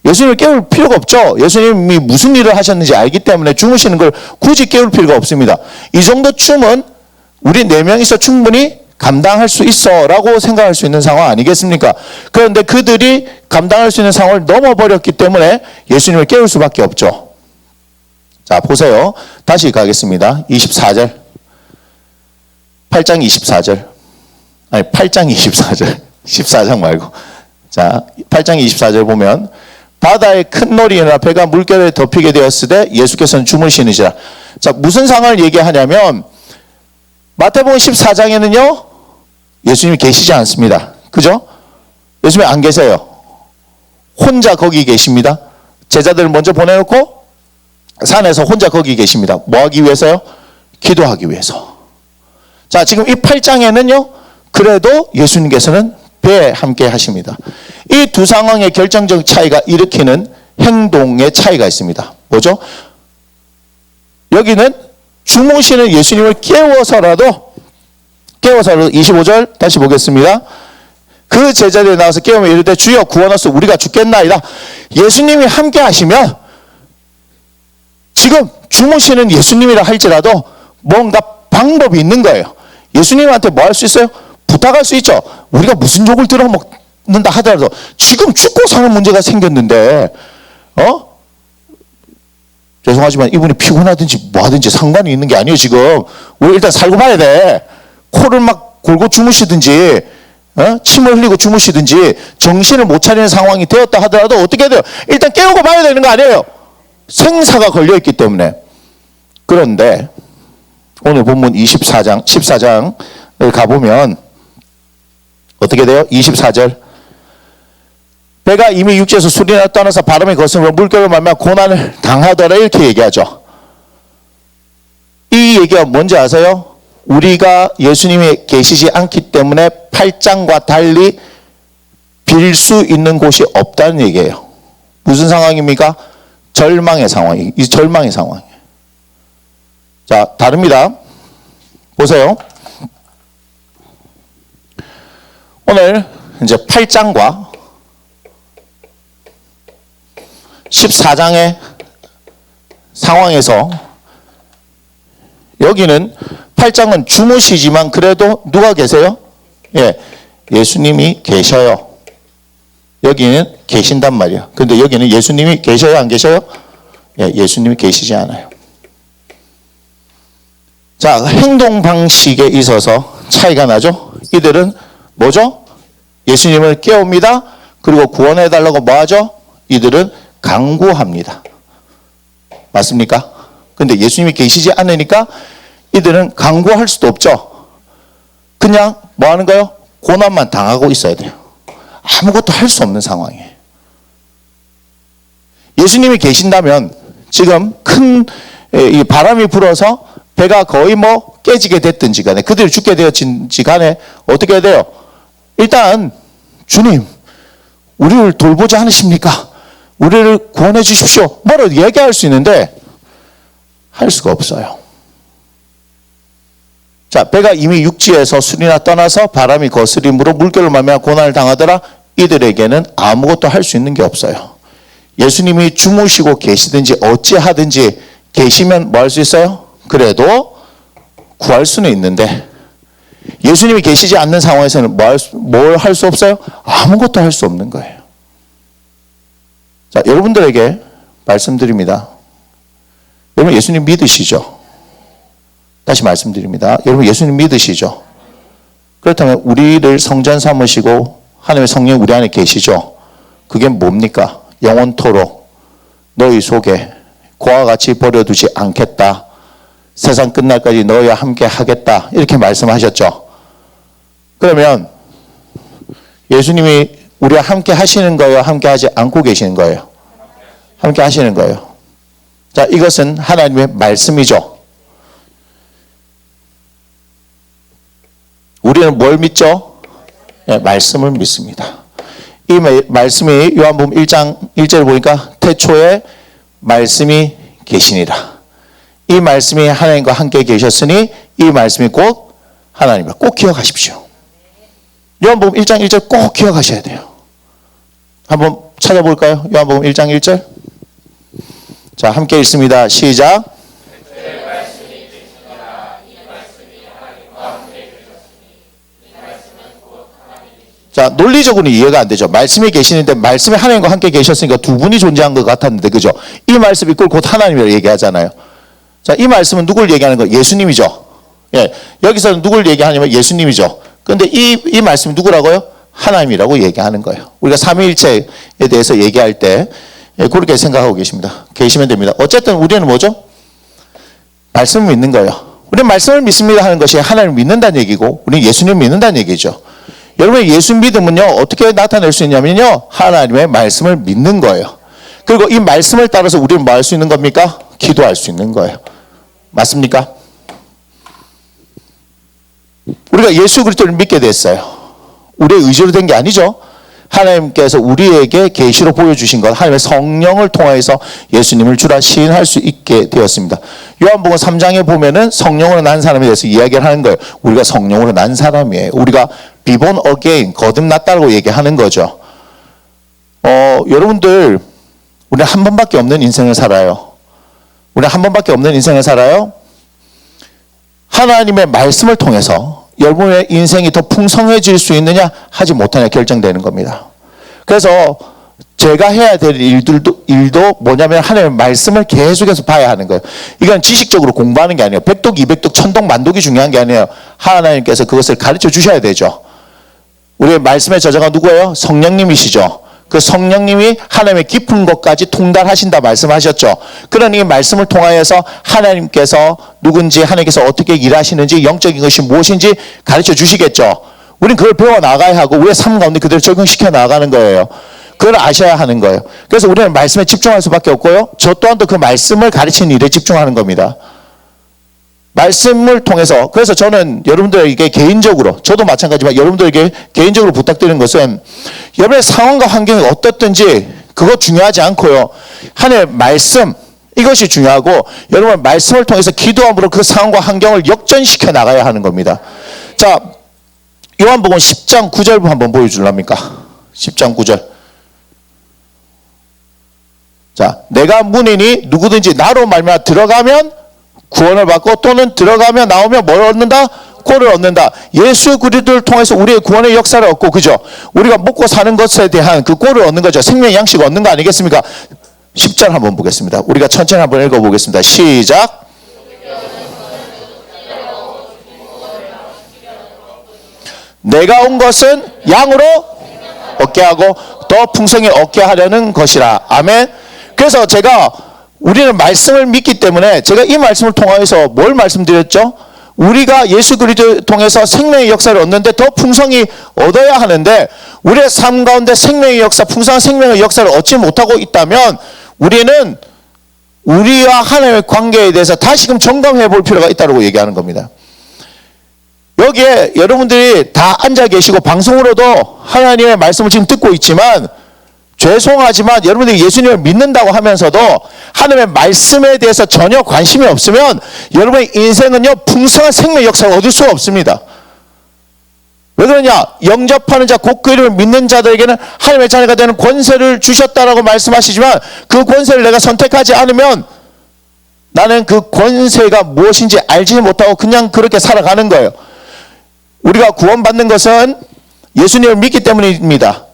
예수님을 깨울 필요가 없죠. 예수님이 무슨 일을 하셨는지 알기 때문에 주무시는 걸 굳이 깨울 필요가 없습니다. 이 정도 춤은 우리 4명이서 충분히 감당할 수 있어 라고 생각할 수 있는 상황 아니겠습니까? 그런데 그들이 감당할 수 있는 상황을 넘어버렸기 때문에 예수님을 깨울 수밖에 없죠. 자, 보세요. 다시 가겠습니다. 24절. 8장 24절. 아니, 8장 24절. 14장 말고. 자, 8장 24절 보면 바다에 큰 놀이 일어나 배가 물결에 덮이게 되었을 때 예수께서는 주무시는지라. 자, 무슨 상황을 얘기하냐면 마태복음 14장에는요 예수님이 계시지 않습니다. 그죠? 예수님이 안 계세요. 혼자 거기 계십니다. 제자들을 먼저 보내놓고 산에서 혼자 거기 계십니다. 뭐 하기 위해서요? 기도하기 위해서. 자, 지금 이 8장에는요 그래도 예수님께서는 배에 함께 하십니다. 이 두 상황의 결정적 차이가 일으키는 행동의 차이가 있습니다. 뭐죠? 여기는 주무시는 예수님을 깨워서라도 25절 다시 보겠습니다. 그 제자들이 나와서 깨우며 이르되 주여 구원하소서 우리가 죽겠나이다. 예수님이 함께 하시면 지금 주무시는 예수님이라 할지라도 뭔가 방법이 있는 거예요. 예수님한테 뭐 할 수 있어요? 부탁할 수 있죠. 우리가 무슨 욕을 들어먹는다 하더라도 지금 죽고 사는 문제가 생겼는데 죄송하지만 이분이 피곤하든지 뭐하든지 상관이 있는 게 아니에요. 지금 우리 일단 살고 봐야 돼. 코를 막 골고 주무시든지 침을 흘리고 주무시든지 정신을 못 차리는 상황이 되었다 하더라도 어떻게 돼요? 일단 깨우고 봐야 되는 거 아니에요. 생사가 걸려있기 때문에. 그런데 오늘 본문 14장을 가보면 어떻게 돼요? 24절. 배가 이미 육지에서 수리나 떠나서 바람이 거스며 물결을 말며 고난을 당하더라 이렇게 얘기하죠. 이 얘기가 뭔지 아세요? 우리가 예수님이 계시지 않기 때문에 8장과 달리 빌 수 있는 곳이 없다는 얘기예요. 무슨 상황입니까? 절망의 상황이. 이 절망의 상황이에요. 자, 다릅니다. 보세요. 오늘 이제 8장과 14장의 상황에서 여기는 8장은 주무시지만 그래도 누가 계세요? 예, 예수님이 계셔요. 여기는 계신단 말이야. 근데 여기는 예수님이 계셔요? 안 계셔요? 예, 예수님이 계시지 않아요. 자, 행동 방식에 있어서 차이가 나죠? 이들은 뭐죠? 예수님을 깨웁니다. 그리고 구원해달라고 뭐 하죠? 이들은 간구합니다. 맞습니까? 근데 예수님이 계시지 않으니까 이들은 간구할 수도 없죠. 그냥 뭐 하는 거예요? 고난만 당하고 있어야 돼요. 아무것도 할 수 없는 상황이에요. 예수님이 계신다면 지금 큰 이 바람이 불어서 배가 거의 뭐 깨지게 됐든지 간에 그들이 죽게 되었든지 간에 어떻게 해야 돼요? 일단 주님 우리를 돌보지 않으십니까? 우리를 구원해 주십시오. 뭐라도 얘기할 수 있는데 할 수가 없어요. 자, 배가 이미 육지에서 술이나 떠나서 바람이 거스림으로 물결로 말미암아 고난을 당하더라. 이들에게는 아무것도 할 수 있는 게 없어요. 예수님이 주무시고 계시든지 어찌하든지 계시면 뭐 할 수 있어요? 그래도 구할 수는 있는데 예수님이 계시지 않는 상황에서는 뭘 할 수 없어요? 아무것도 할 수 없는 거예요. 자, 여러분들에게 말씀드립니다. 여러분 예수님 믿으시죠? 다시 말씀드립니다. 여러분 예수님 믿으시죠? 그렇다면 우리를 성전 삼으시고 하나님의 성령 우리 안에 계시죠? 그게 뭡니까? 영원토록 너희 속에 고와 같이 버려두지 않겠다. 세상 끝날까지 너희와 함께 하겠다. 이렇게 말씀하셨죠. 그러면 예수님이 우리와 함께 하시는 거예요? 함께 하지 않고 계시는 거예요? 함께 하시는 거예요. 자, 이것은 하나님의 말씀이죠. 우리는 뭘 믿죠? 네, 말씀을 믿습니다. 이 말씀이 요한복음 1장 1절을 보니까 태초에 말씀이 계시니라. 이 말씀이 하나님과 함께 계셨으니 이 말씀이 곧 하나님이라. 꼭 기억하십시오. 요한복음 1장 1절 꼭 기억하셔야 돼요. 한번 찾아볼까요? 요한복음 1장 1절. 자, 함께 읽습니다. 시작. 자, 논리적으로는 이해가 안 되죠. 말씀이 계시는데 말씀이 하나님과 함께 계셨으니까 두 분이 존재한 것 같았는데, 그죠? 이 말씀이 곧 하나님이라고 얘기하잖아요. 자, 이 말씀은 누굴 얘기하는 거예요? 예수님이죠. 예, 여기서는 누굴 얘기하냐면 예수님이죠. 그런데 이 말씀이 누구라고요? 하나님이라고 얘기하는 거예요. 우리가 삼위일체에 대해서 얘기할 때 그렇게 생각하고 계시면 됩니다. 어쨌든 우리는 뭐죠? 말씀을 믿는 거예요. 우리는 말씀을 믿습니다 하는 것이 하나님을 믿는다는 얘기고 우리는 예수님을 믿는다는 얘기죠. 여러분 예수 믿음은요 어떻게 나타낼 수 있냐면요 하나님의 말씀을 믿는 거예요. 그리고 이 말씀을 따라서 우리는 뭐 할 수 있는 겁니까? 기도할 수 있는 거예요. 맞습니까? 우리가 예수 그리스도를 믿게 됐어요. 우리의 의지로 된 게 아니죠. 하나님께서 우리에게 계시로 보여주신 것, 하나님의 성령을 통해서 예수님을 주라 시인할 수 있게 되었습니다. 요한복음 3장에 보면은 성령으로 난 사람에 대해서 이야기를 하는 거예요. 우리가 성령으로 난 사람이에요. 우리가 비본 어게인, 거듭났다고 얘기하는 거죠. 여러분들, 우리는 한 번밖에 없는 인생을 살아요. 우리는 한 번밖에 없는 인생을 살아요. 하나님의 말씀을 통해서 여러분의 인생이 더 풍성해질 수 있느냐 하지 못하냐 결정되는 겁니다. 그래서 제가 해야 될 일도 뭐냐면 하나님의 말씀을 계속해서 봐야 하는 거예요. 이건 지식적으로 공부하는 게 아니에요. 백독, 이백독, 천독, 만독이 중요한 게 아니에요. 하나님께서 그것을 가르쳐 주셔야 되죠. 우리의 말씀의 저자가 누구예요? 성령님이시죠. 그 성령님이 하나님의 깊은 것까지 통달하신다 말씀하셨죠. 그러니 말씀을 통하여서 하나님께서 누군지 하나님께서 어떻게 일하시는지 영적인 것이 무엇인지 가르쳐 주시겠죠. 우리는 그걸 배워 나가야 하고 우리의 삶 가운데 그대로 적용시켜 나가는 거예요. 그걸 아셔야 하는 거예요. 그래서 우리는 말씀에 집중할 수밖에 없고요. 저 또한도 그 말씀을 가르치는 일에 집중하는 겁니다. 말씀을 통해서 그래서 저는 여러분들에게 개인적으로 저도 마찬가지지만 여러분들에게 개인적으로 부탁드리는 것은 여러분의 상황과 환경이 어떻든지 그거 중요하지 않고요. 하나님의 말씀 이것이 중요하고 여러분 말씀을 통해서 기도함으로 그 상황과 환경을 역전시켜 나가야 하는 겁니다. 자, 요한복음 10장 9절 한번 보여줄랍니까? 10장 9절. 자, 내가 문이니 누구든지 나로 말미암아 들어가면 구원을 받고 또는 들어가며 나오며 뭘 얻는다? 꼴을 얻는다. 예수 그리스도를 통해서 우리의 구원의 역사를 얻고 그죠? 우리가 먹고 사는 것에 대한 그 꼴을 얻는 거죠. 생명의 양식을 얻는 거 아니겠습니까? 10절 한번 보겠습니다. 우리가 천천히 한번 읽어보겠습니다. 시작. 내가 온 것은 양으로 얻게 하고 더 풍성히 얻게 하려는 것이라. 아멘. 그래서 제가 우리는 말씀을 믿기 때문에 제가 이 말씀을 통하여서 뭘 말씀드렸죠? 우리가 예수 그리스도를 통해서 생명의 역사를 얻는데 더 풍성히 얻어야 하는데 우리의 삶 가운데 생명의 역사, 풍성한 생명의 역사를 얻지 못하고 있다면 우리는 우리와 하나님의 관계에 대해서 다시금 점검해 볼 필요가 있다고 얘기하는 겁니다. 여기에 여러분들이 다 앉아 계시고 방송으로도 하나님의 말씀을 지금 듣고 있지만 죄송하지만 여러분들이 예수님을 믿는다고 하면서도 하나님의 말씀에 대해서 전혀 관심이 없으면 여러분의 인생은요 풍성한 생명 역사를 얻을 수가 없습니다. 왜 그러냐? 영접하는 자 곧 그 이름을 믿는 자들에게는 하나님의 자녀가 되는 권세를 주셨다라고 말씀하시지만 그 권세를 내가 선택하지 않으면 나는 그 권세가 무엇인지 알지 못하고 그냥 그렇게 살아가는 거예요. 우리가 구원받는 것은 예수님을 믿기 때문입니다.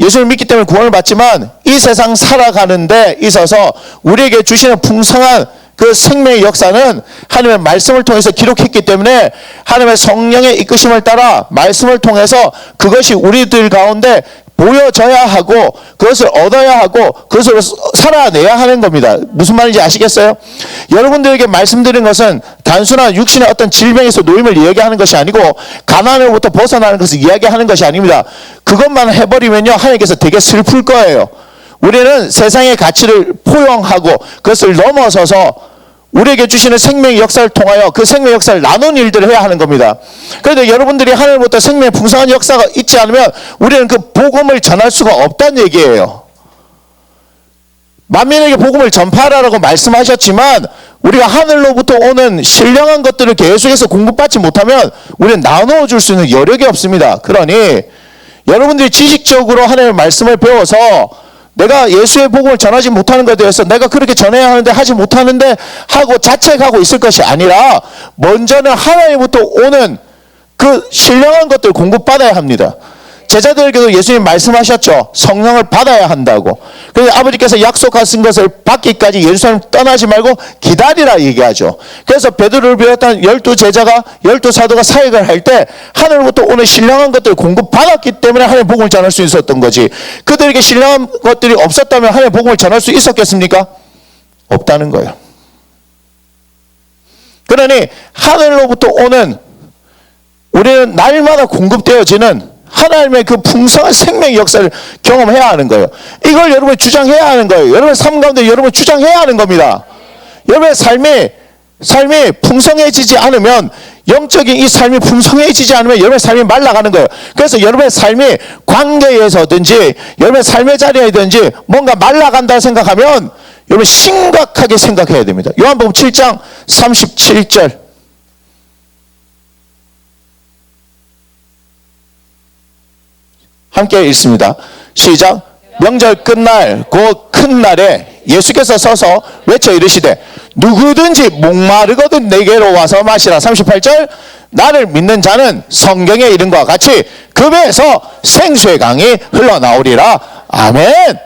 예수를 믿기 때문에 구원을 받지만 이 세상 살아가는 데 있어서 우리에게 주시는 풍성한 그 생명의 역사는 하나님의 말씀을 통해서 기록했기 때문에 하나님의 성령의 이끄심을 따라 말씀을 통해서 그것이 우리들 가운데 보여져야 하고 그것을 얻어야 하고 그것을 살아내야 하는 겁니다. 무슨 말인지 아시겠어요? 여러분들에게 말씀드린 것은 단순한 육신의 어떤 질병에서 노임을 이야기하는 것이 아니고 가난으로부터 벗어나는 것을 이야기하는 것이 아닙니다. 그것만 해버리면요 하나님께서 되게 슬플 거예요. 우리는 세상의 가치를 포용하고 그것을 넘어서서 우리에게 주시는 생명의 역사를 통하여 그 생명의 역사를 나눈 일들을 해야 하는 겁니다. 그런데 여러분들이 하늘부터 생명의 풍성한 역사가 있지 않으면 우리는 그 복음을 전할 수가 없다는 얘기예요. 만민에게 복음을 전파하라고 말씀하셨지만 우리가 하늘로부터 오는 신령한 것들을 계속해서 공급받지 못하면 우리는 나누어 줄 수 있는 여력이 없습니다. 그러니 여러분들이 지식적으로 하나님의 말씀을 배워서 내가 예수의 복음을 전하지 못하는 것에 대해서 내가 그렇게 전해야 하는데 하지 못하는데 하고 자책하고 있을 것이 아니라 먼저는 하나님부터 오는 그 신령한 것들을 공급받아야 합니다. 제자들에게도 예수님 말씀하셨죠. 성령을 받아야 한다고. 그래서 아버지께서 약속하신 것을 받기까지 예루살렘 떠나지 말고 기다리라 얘기하죠. 그래서 베드로를 비롯한 12제자가 12사도가 사역을 할 때 하늘로부터 오는 신령한 것들을 공급받았기 때문에 하나님의 복음을 전할 수 있었던 거지. 그들에게 신령한 것들이 없었다면 하나님의 복음을 전할 수 있었겠습니까? 없다는 거예요. 그러니 하늘로부터 오는 우리는 날마다 공급되어지는 하나님의 그 풍성한 생명의 역사를 경험해야 하는 거예요. 이걸 여러분이 주장해야 하는 거예요. 여러분의 삶 가운데 여러분이 주장해야 하는 겁니다. 여러분의 삶이 풍성해지지 않으면 영적인 이 삶이 풍성해지지 않으면 여러분의 삶이 말라가는 거예요. 그래서 여러분의 삶이 관계에서든지 여러분의 삶의 자리에든지 뭔가 말라간다 생각하면 여러분 심각하게 생각해야 됩니다. 요한복음 7장 37절 함께 읽습니다. 시작. 명절 끝날 그 큰 날에 예수께서 서서 외쳐 이르시되 누구든지 목마르거든 내게로 와서 마시라. 38절 나를 믿는 자는 성경의 이름과 같이 그 배에서 생수의 강이 흘러나오리라. 아멘.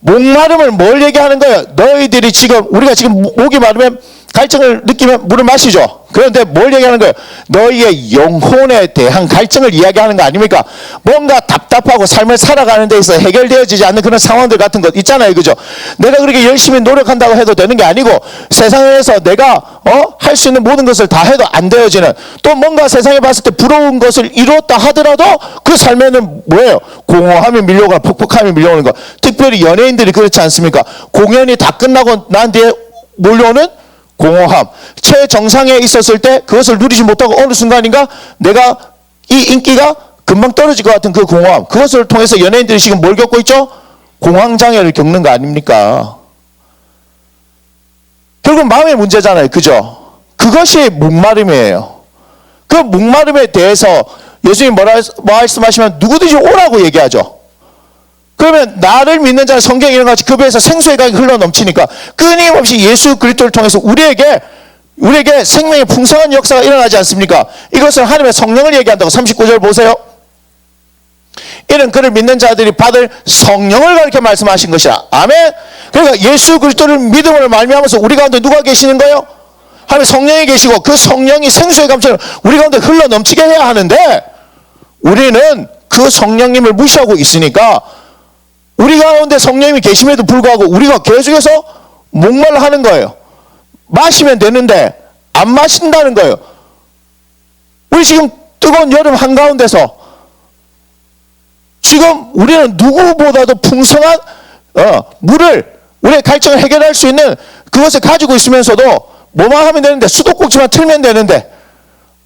목마름을 뭘 얘기하는 거예요? 너희들이 지금 우리가 지금 목이 마르면 갈증을 느끼면 물을 마시죠. 그런데 뭘 얘기하는 거예요? 너희의 영혼에 대한 갈증을 이야기하는 거 아닙니까? 뭔가 답답하고 삶을 살아가는 데 있어서 해결되어지지 않는 그런 상황들 같은 것 있잖아요. 그죠? 내가 그렇게 열심히 노력한다고 해도 되는 게 아니고 세상에서 내가 할 수 있는 모든 것을 다 해도 안 되어지는 또 뭔가 세상에 봤을 때 부러운 것을 이뤘다 하더라도 그 삶에는 뭐예요? 공허함이 밀려오거나 퍽퍽함이 밀려오는 거. 특별히 연예인들이 그렇지 않습니까? 공연이 다 끝나고 난 뒤에 몰려오는 공허함. 최정상에 있었을 때 그것을 누리지 못하고 어느 순간인가 내가 이 인기가 금방 떨어질 것 같은 그 공허함. 그것을 통해서 연예인들이 지금 뭘 겪고 있죠? 공황장애를 겪는 거 아닙니까? 결국 마음의 문제잖아요. 그죠? 그것이 목마름이에요. 그 목마름에 대해서 예수님이 뭐 말씀하시면 누구든지 오라고 얘기하죠. 그러면 나를 믿는 자는 성경에 이런 같이 그 배에서 생수의 강이 흘러넘치니까 끊임없이 예수 그리스도를 통해서 우리에게 생명의 풍성한 역사가 일어나지 않습니까? 이것은 하나님의 성령을 얘기한다고. 39절 보세요. 이는 그를 믿는 자들이 받을 성령을 가리켜 말씀하신 것이라. 아멘. 그러니까 예수 그리스도를 믿음으로 말미암아서 우리 가운데 누가 계시는 거예요? 하나님의 성령이 계시고 그 성령이 생수의 강처럼 우리 가운데 흘러넘치게 해야 하는데 우리는 그 성령님을 무시하고 있으니까 우리 가운데 성령님이 계심에도 불구하고 우리가 계속해서 목말라 하는 거예요. 마시면 되는데 안 마신다는 거예요. 우리 지금 뜨거운 여름 한가운데서 지금 우리는 누구보다도 풍성한 물을 우리의 갈증을 해결할 수 있는 그것을 가지고 있으면서도 뭐만 하면 되는데 수도꼭지만 틀면 되는데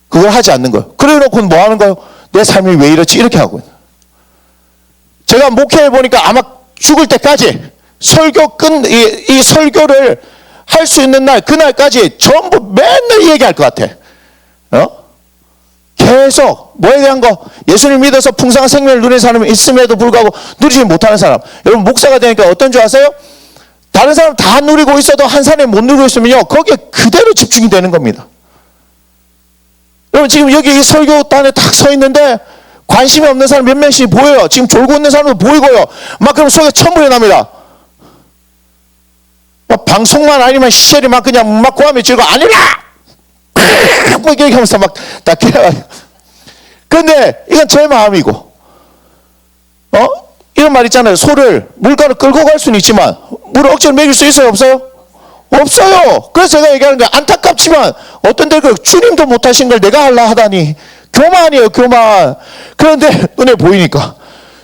그걸 하지 않는 거예요. 그래 놓고는 뭐 하는 거예요? 내 삶이 왜 이렇지? 이렇게 하고 있는. 제가 목회해 보니까 아마 죽을 때까지 설교 이 설교를 할 수 있는 날 그날까지 전부 맨날 얘기할 것 같아. 계속 뭐에 대한 거 예수님 믿어서 풍성한 생명을 누리는 사람이 있음에도 불구하고 누리지 못하는 사람. 여러분 목사가 되니까 어떤 줄 아세요? 다른 사람 다 누리고 있어도 한 사람이 못 누리고 있으면요 거기에 그대로 집중이 되는 겁니다. 여러분 지금 여기 이 설교단에 딱 서 있는데 관심이 없는 사람 몇 명씩 보여요. 지금 졸고 있는 사람도 보이고요. 막 그럼 속에 천불이 납니다. 막 방송만 아니면 시절이 막 그냥 막 고함이 지르고 아니라 뭐 이렇게 하면서 막 딱 깨어요. 그런데 이건 제 마음이고 이런 말 있잖아요. 소를 물가로 끌고 갈 수는 있지만 물을 억지로 먹일 수 있어요? 없어요? 없어요. 그래서 제가 얘기하는 게 안타깝지만 어떤 데그 주님도 못하신 걸 내가 하려 하다니 교만이에요. 교만. 그런데 눈에 보이니까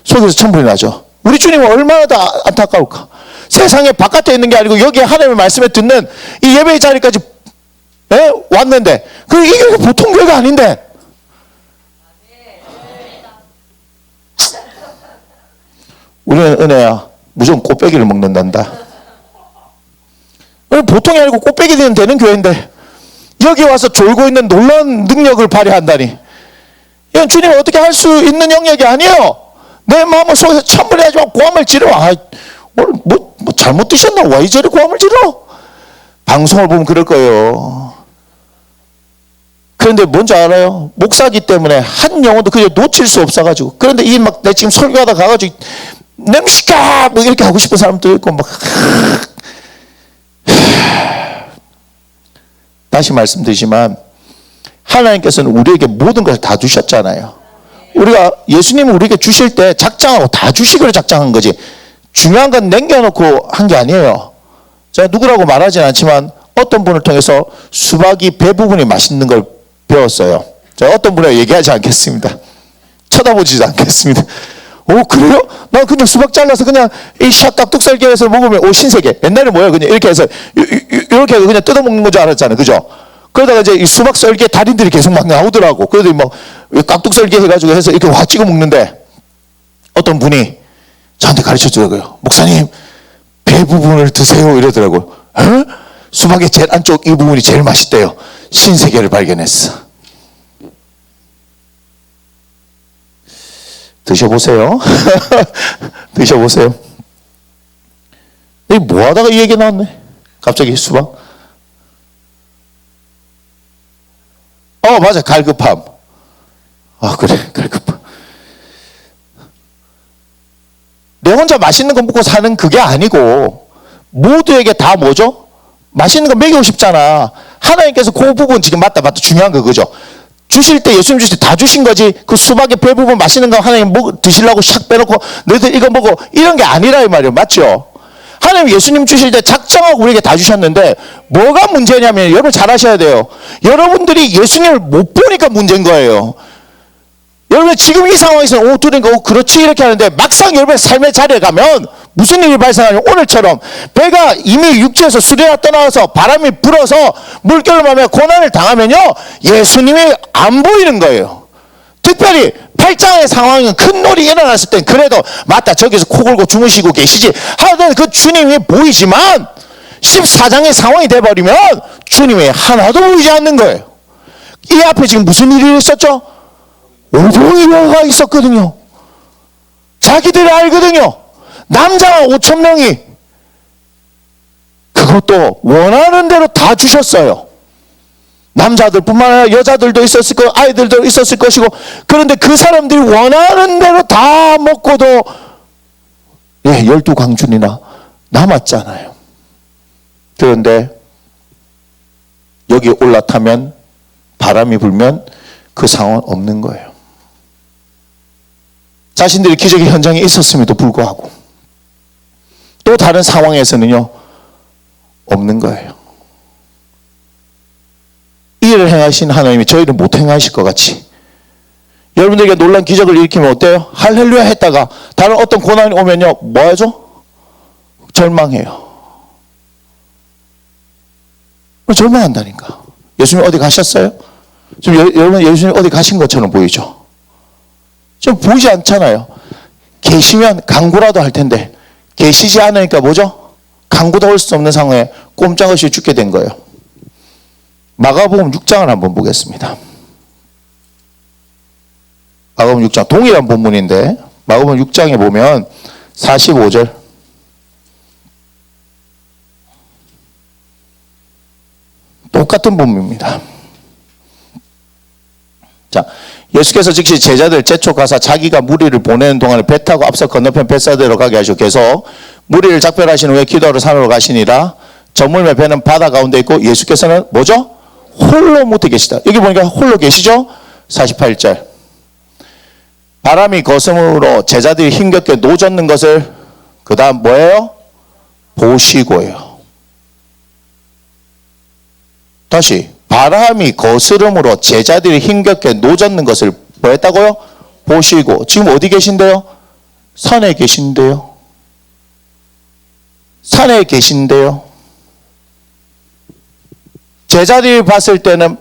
속에서 천불이 나죠. 우리 주님은 얼마나 다 안타까울까. 세상에 바깥에 있는 게 아니고 여기 하나님의 말씀에 듣는 이 예배의 자리까지 왔는데 이게 보통 교회가 아닌데 우리는 은혜야 무조건 꽃배기를 먹는단다. 보통이 아니고 꽃배기는 되는 교회인데 여기 와서 졸고 있는 놀라운 능력을 발휘한다니 이건 주님이 어떻게 할 수 있는 영역이 아니에요. 내 마음을 속에서 천불해야지 고함을 지르. 오늘 뭐 잘못 드셨나? 왜 이저리 고함을 지르? 방송을 보면 그럴 거예요. 그런데 뭔지 알아요? 목사기 때문에 한 영혼도 그냥 놓칠 수 없어가지고. 그런데 이 막 내 지금 설교하다 가가지고 냄시까 뭐 이렇게 하고 싶은 사람도 있고 막 다시 말씀드리지만 하나님께서는 우리에게 모든 것을 다 주셨잖아요. 우리가 예수님은 우리에게 주실 때 작정하고 다 주시기로 작정한 거지 중요한 건 남겨놓고 한 게 아니에요. 제가 누구라고 말하진 않지만 어떤 분을 통해서 수박이 배 부분이 맛있는 걸 배웠어요. 제가 어떤 분이라고 얘기하지 않겠습니다. 쳐다보지도 않겠습니다. 오 그래요? 나 그냥 수박 잘라서 그냥 이 샷깍둑썰기해서 먹으면 신세계. 옛날에 뭐예요? 그냥 이렇게 해서 이렇게 그냥 뜯어먹는 건 줄 알았잖아요. 그죠? 그러다가 이제 이 수박 썰기에 달인들이 계속 막 나오더라고. 그래도 뭐 깍둑썰기 해가지고 해서 이렇게 와 찍어 먹는데 어떤 분이 저한테 가르쳐 주더라고요. 목사님 배 부분을 드세요 이러더라고요. 수박의 제일 안쪽 이 부분이 제일 맛있대요. 신세계를 발견했어. 드셔보세요. 드셔보세요. 이 뭐 하다가 이 얘기 나왔네. 갑자기 수박. 맞아. 갈급함. 그래. 갈급함. 내 혼자 맛있는 거 먹고 사는 그게 아니고 모두에게 다 뭐죠? 맛있는 거 먹이고 싶잖아. 하나님께서 그 부분 지금 맞다 중요한 거 그죠? 주실 때 예수님 주실 때 다 주신 거지. 그 수박의 배 부분 맛있는 거 하나님 드시려고 샥 빼놓고 너희들 이거 먹어 이런 게 아니라 이 말이에요. 맞죠? 하나님 예수님 주실 때 작정하고 우리에게 다 주셨는데 뭐가 문제냐면 여러분 잘 아셔야 돼요. 여러분들이 예수님을 못 보니까 문제인 거예요. 여러분 지금 이 상황에서 들으니까 그렇지 이렇게 하는데 막상 여러분의 삶의 자리에 가면 무슨 일이 발생하냐면 오늘처럼 배가 이미 육지에서 수레가 떠나서 바람이 불어서 물결을 맞으며 고난을 당하면요 예수님이 안 보이는 거예요. 특별히 8장의 상황은 큰 놀이 일어났을 땐 그래도 맞다 저기서 코 골고 주무시고 계시지 하던 그 주님이 보이지만 14장의 상황이 돼버리면 주님이 하나도 보이지 않는 거예요. 이 앞에 지금 무슨 일이 있었죠? 오병이어가 있었거든요. 자기들이 알거든요. 남자가 5,000명이 그것도 원하는 대로 다 주셨어요. 남자들뿐만 아니라 여자들도 있었을 거고 아이들도 있었을 것이고 그런데 그 사람들이 원하는 대로 다 먹고도 12광준이나 남았잖아요. 그런데 여기 올라타면 바람이 불면 그 상황은 없는 거예요. 자신들이 기적의 현장에 있었음에도 불구하고 또 다른 상황에서는요 없는 거예요. 일을 행하신 하나님이 저희를 못 행하실 것 같이 여러분들에게 놀란 기적을 일으키면 어때요? 할렐루야 했다가 다른 어떤 고난이 오면요 뭐 하죠? 절망해요. 절망한다니까. 예수님 어디 가셨어요? 지금 여러분 예수님 어디 가신 것처럼 보이죠? 좀 보이지 않잖아요. 계시면 강구라도 할 텐데 계시지 않으니까 뭐죠? 강구도 할 수 없는 상황에 꼼짝없이 죽게 된 거예요. 마가복음 6장을 한번 보겠습니다. 마가복음 6장 동일한 본문인데 마가복음 6장에 보면 45절 똑같은 본문입니다. 자, 예수께서 즉시 제자들 재촉하사 자기가 무리를 보내는 동안에 배 타고 앞서 건너편 벳사다로 가게 하시고 계속 무리를 작별하신 후에 기도하러 산으로 가시니라. 저물매 배는 바다 가운데 있고 예수께서는 뭐죠? 홀로 못해 계시다. 여기 보니까 홀로 계시죠? 48절. 바람이 거슴으로 제자들이 힘겹게 노젓는 것을 그 다음 뭐예요? 보시고요. 다시 바람이 거스름으로 제자들이 힘겹게 노젓는 것을 뭐 했다고요? 보시고. 지금 어디 계신데요? 산에 계신데요. 산에 계신데요. 제자들이 봤을 때는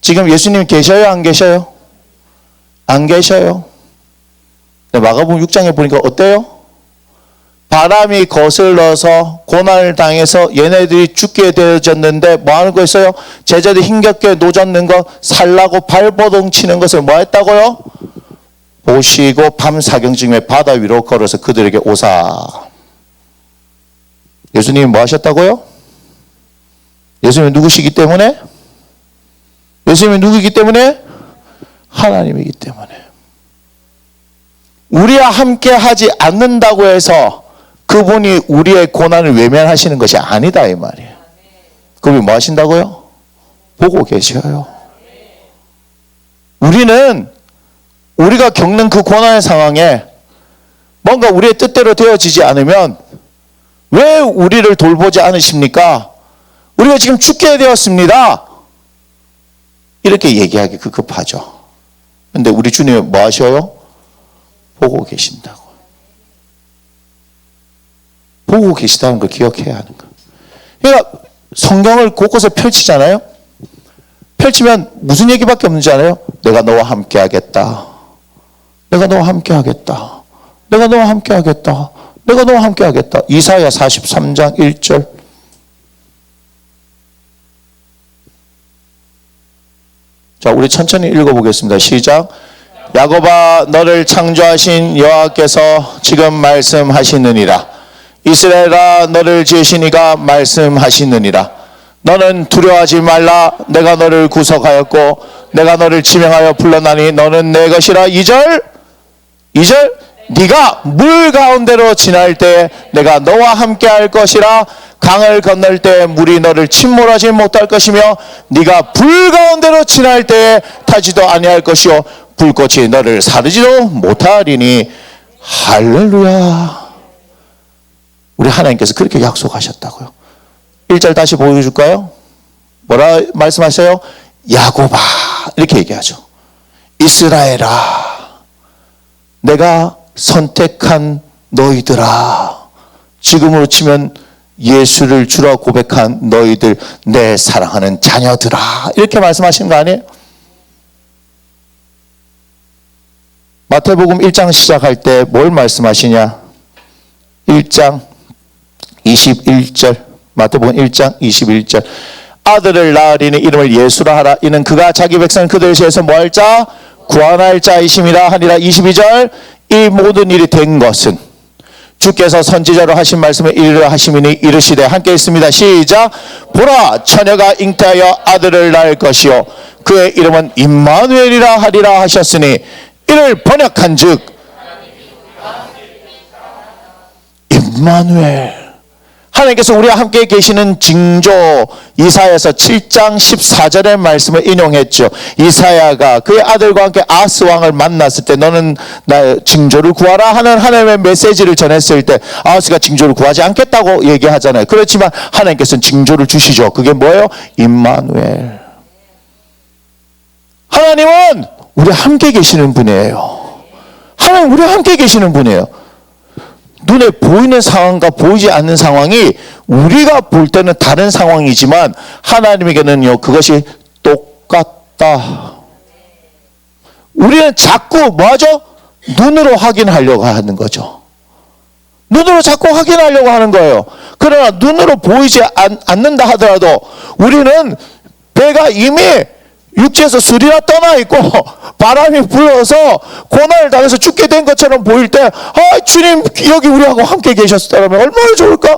지금 예수님 계셔요? 안 계셔요? 안 계셔요. 마가복음 6장에 보니까 어때요? 바람이 거슬러서 고난을 당해서 얘네들이 죽게 되어졌는데 뭐 하는 거였어요? 제자들이 힘겹게 노젓는 거 살라고 발버둥 치는 것을 뭐 했다고요? 보시고 밤 사경쯤에 바다 위로 걸어서 그들에게 오사. 예수님이 뭐 하셨다고요? 예수님이 누구시기 때문에? 예수님이 누구이기 때문에? 하나님이기 때문에. 우리와 함께 하지 않는다고 해서 그분이 우리의 고난을 외면하시는 것이 아니다 이 말이에요. 그분이 뭐 하신다고요? 보고 계셔요. 우리는 우리가 겪는 그 고난의 상황에 뭔가 우리의 뜻대로 되어지지 않으면 왜 우리를 돌보지 않으십니까? 우리가 지금 죽게 되었습니다. 이렇게 얘기하기 급하죠. 근데 우리 주님은 뭐 하셔요? 보고 계신다고. 보고 계시다는 걸 기억해야 하는 거예요. 그러니까 성경을 곳곳에 펼치잖아요. 펼치면 무슨 얘기밖에 없는지 알아요? 내가 너와 함께 하겠다. 내가 너와 함께 하겠다. 내가 너와 함께 하겠다. 내가 너와 함께 하겠다. 이사야 43장 1절. 자, 우리 천천히 읽어보겠습니다. 시작. 야곱아, 너를 창조하신 여호와께서 지금 말씀하시느니라. 이스라엘아, 너를 지으신 이가 말씀하시느니라. 너는 두려워하지 말라. 내가 너를 구속하였고 내가 너를 지명하여 불러나니 너는 내 것이라. 2절 네가 물 가운데로 지날 때 내가 너와 함께 할 것이라. 강을 건널 때 물이 너를 침몰하지 못할 것이며 네가 불 가운데로 지날 때 타지도 아니할 것이요 불꽃이 너를 사르지도 못하리니. 할렐루야. 우리 하나님께서 그렇게 약속하셨다고요. 1절 다시 보여줄까요? 뭐라 말씀하세요? 야곱아 이렇게 얘기하죠. 이스라엘아, 내가 선택한 너희들아. 지금으로 치면 예수를 주라 고백한 너희들, 내 사랑하는 자녀들아. 이렇게 말씀하시는 거 아니에요? 마태복음 1장 시작할 때 뭘 말씀하시냐? 1장 21절. 마태복음 1장 21절. 아들을 낳으리니 이름을 예수라 하라. 이는 그가 자기 백성 그들 세에서 뭐 할 자? 구원할 자이심이라 하니라. 22절. 이 모든 일이 된 것은 주께서 선지자로 하신 말씀을 이루려 하심이니 이르시되. 함께 있습니다. 시작. 보라, 처녀가 잉태하여 아들을 낳을 것이요 그의 이름은 임마누엘이라 하리라 하셨으니 이를 번역한 즉 임마누엘. 하나님께서 우리와 함께 계시는 징조. 이사야서 7장 14절의 말씀을 인용했죠. 이사야가 그의 아들과 함께 아하스 왕을 만났을 때 너는 나 징조를 구하라 하는 하나님의 메시지를 전했을 때 아하스가 징조를 구하지 않겠다고 얘기하잖아요. 그렇지만 하나님께서는 징조를 주시죠. 그게 뭐예요? 임마누엘. 하나님은 우리 함께 계시는 분이에요. 하나님 우리 함께 계시는 분이에요. 눈에 보이는 상황과 보이지 않는 상황이 우리가 볼 때는 다른 상황이지만 하나님에게는요 그것이 똑같다. 우리는 자꾸 뭐하죠? 눈으로 확인하려고 하는 거죠. 눈으로 자꾸 확인하려고 하는 거예요. 그러나 눈으로 보이지 않는다 하더라도 우리는 배가 이미 육지에서 술이나 떠나 있고 바람이 불어서 고난을 당해서 죽게 된 것처럼 보일 때 아, 주님 여기 우리하고 함께 계셨다면 얼마나 좋을까?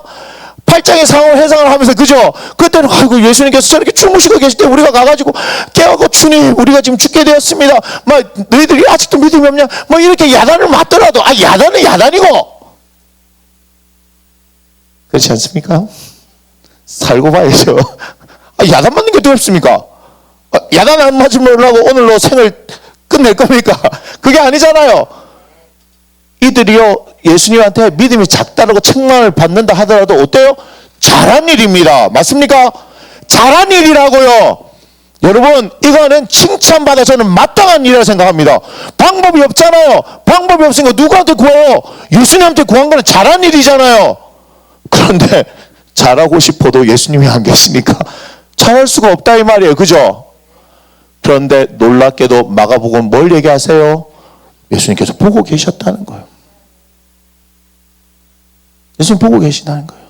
팔짱의 상황 해상을 하면서 그죠? 그때는 아이고 예수님께서 저렇게 주무시고 계실 때 우리가 가가지고 깨우고 주님 우리가 지금 죽게 되었습니다. 막 너희들이 아직도 믿음이 없냐? 뭐 이렇게 야단을 맞더라도 아 야단은 야단이고 그렇지 않습니까? 살고 봐야죠. 아, 야단 맞는 게 두렵습니까? 아, 야단 안 맞으려고 오늘로 생을 끝낼 겁니까? 그게 아니잖아요. 이들이요 예수님한테 믿음이 작다라고 책망을 받는다 하더라도 어때요? 잘한 일입니다. 맞습니까? 잘한 일이라고요. 여러분 이거는 칭찬받아 저는 마땅한 일이라고 생각합니다. 방법이 없잖아요. 방법이 없으니까 누구한테 구해요? 예수님한테 구한 거는 잘한 일이잖아요. 그런데 잘하고 싶어도 예수님이 안 계시니까 잘할 수가 없다 이 말이에요. 그죠? 그런데 놀랍게도 마가복음 뭘 얘기하세요? 예수님께서 보고 계셨다는 거예요. 예수님 보고 계시다는 거예요.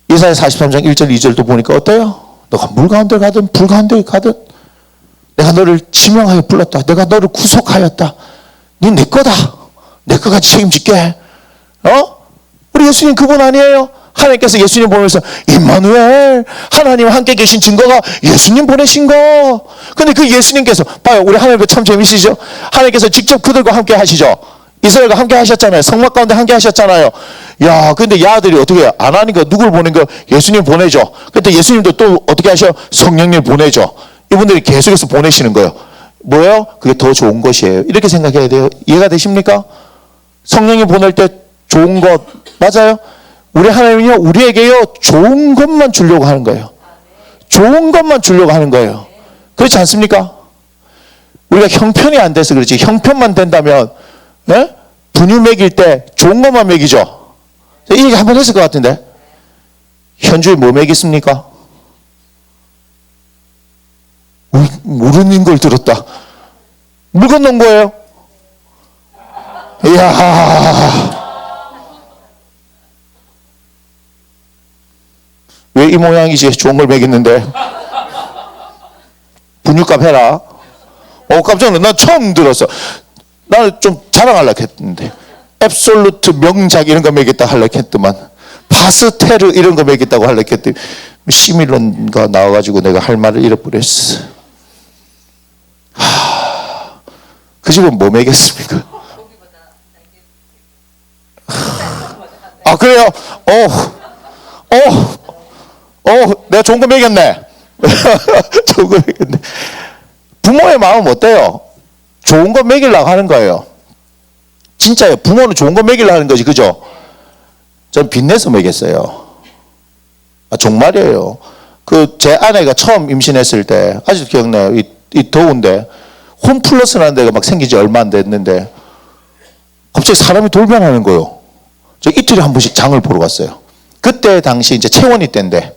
이사야 43장 1절 2절도 보니까 어때요? 너가 물 가운데 가든 불 가운데 가든 내가 너를 지명하여 불렀다. 내가 너를 구속하였다. 네 내 거다. 내 거같이 책임질게. 우리 예수님 그분 아니에요? 하나님께서 예수님 보면서 임마누엘 하나님 함께 계신 증거가 예수님 보내신 거. 근데 그 예수님께서 봐요. 우리 하나님께 참 재미있으시죠? 하나님께서 직접 그들과 함께 하시죠. 이스라엘과 함께 하셨잖아요. 성막 가운데 함께 하셨잖아요. 야, 근데 이 아들이 어떻게 해요? 안 하니까 누굴 보낸 거? 예수님 보내죠. 근데 예수님도 또 어떻게 하셔요? 성령님 보내죠. 이분들이 계속해서 보내시는 거예요. 뭐예요? 그게 더 좋은 것이에요. 이렇게 생각해야 돼요. 이해가 되십니까? 성령이 보낼 때 좋은 것 맞아요? 우리 하나님은요 우리에게요 좋은 것만 주려고 하는 거예요. 좋은 것만 주려고 하는 거예요. 그렇지 않습니까? 우리가 형편이 안 돼서 그렇지 형편만 된다면 네? 분유 먹일 때 좋은 것만 먹이죠. 이 얘기 한번 했을 것 같은데 현주에 뭐 먹였습니까? 모르는 걸 들었다. 물 건넌 거예요. 이야 왜 이 모양이지? 좋은 걸 먹였는데 분유값 해라. 깜짝 놀랐어. 난 처음 들었어. 나는 좀 자랑하려고 했는데 앱솔루트 명작 이런 거 먹였다 하려고 했더만 파스테르 이런 거 먹였다고 하려고 했더니 시밀론가 나와가지고 내가 할 말을 잃어버렸어. 그 집은 뭐 먹였습니까? 아 그래요? 내가 좋은 거 먹였네. 좋은 거 먹였네. 부모의 마음은 어때요? 좋은 거 먹이려고 하는 거예요. 진짜요. 부모는 좋은 거 먹이려고 하는 거지. 그죠? 전 빚내서 먹였어요. 정말이에요. 제 아내가 처음 임신했을 때 아직도 기억나요. 이 더운데 홈플러스라는 데가 막 생긴 지 얼마 안 됐는데 갑자기 사람이 돌변하는 거예요. 저 이틀에 한 번씩 장을 보러 갔어요. 그때 당시 이제 채원이 때인데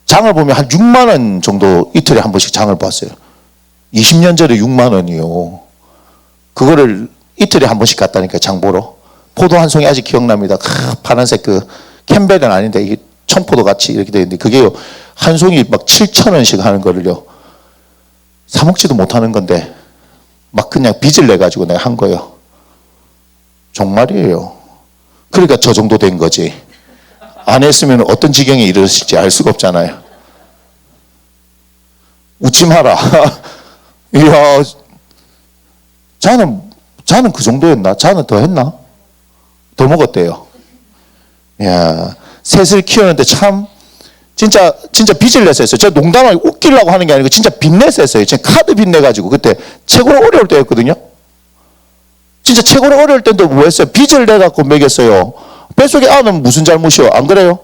장을 보면 한 6만 원 정도 이틀에 한 번씩 장을 봤어요. 20년 전에 6만 원이요. 그거를 이틀에 한 번씩 갔다니까 장 보러. 포도 한 송이 아직 기억납니다. 파란색 캠벨은 아닌데 이게 청포도 같이 이렇게 되어 있는데 그게요 한 송이 막 7,000원씩 하는 거를요 사 먹지도 못하는 건데 막 그냥 빚을 내 가지고 내가 한 거예요. 정말이에요. 그러니까 저 정도 된 거지. 안 했으면 어떤 지경에 이르렀을지 알 수가 없잖아요. 웃지 마라. 이야, 자는 그 정도였나? 자는 더 했나? 더 먹었대요. 이야, 셋을 키우는데 참 진짜 빚을 내서 했어요. 제가 농담하고 웃기려고 하는 게 아니고 진짜 빚내서 했어요. 제가 카드 빚내가지고 그때 최고로 어려울 때였거든요. 진짜 최고로 어려울 때도 뭐 했어요? 빚을 내갖고 먹였어요. 뱃속에 아는 무슨 잘못이요? 안 그래요?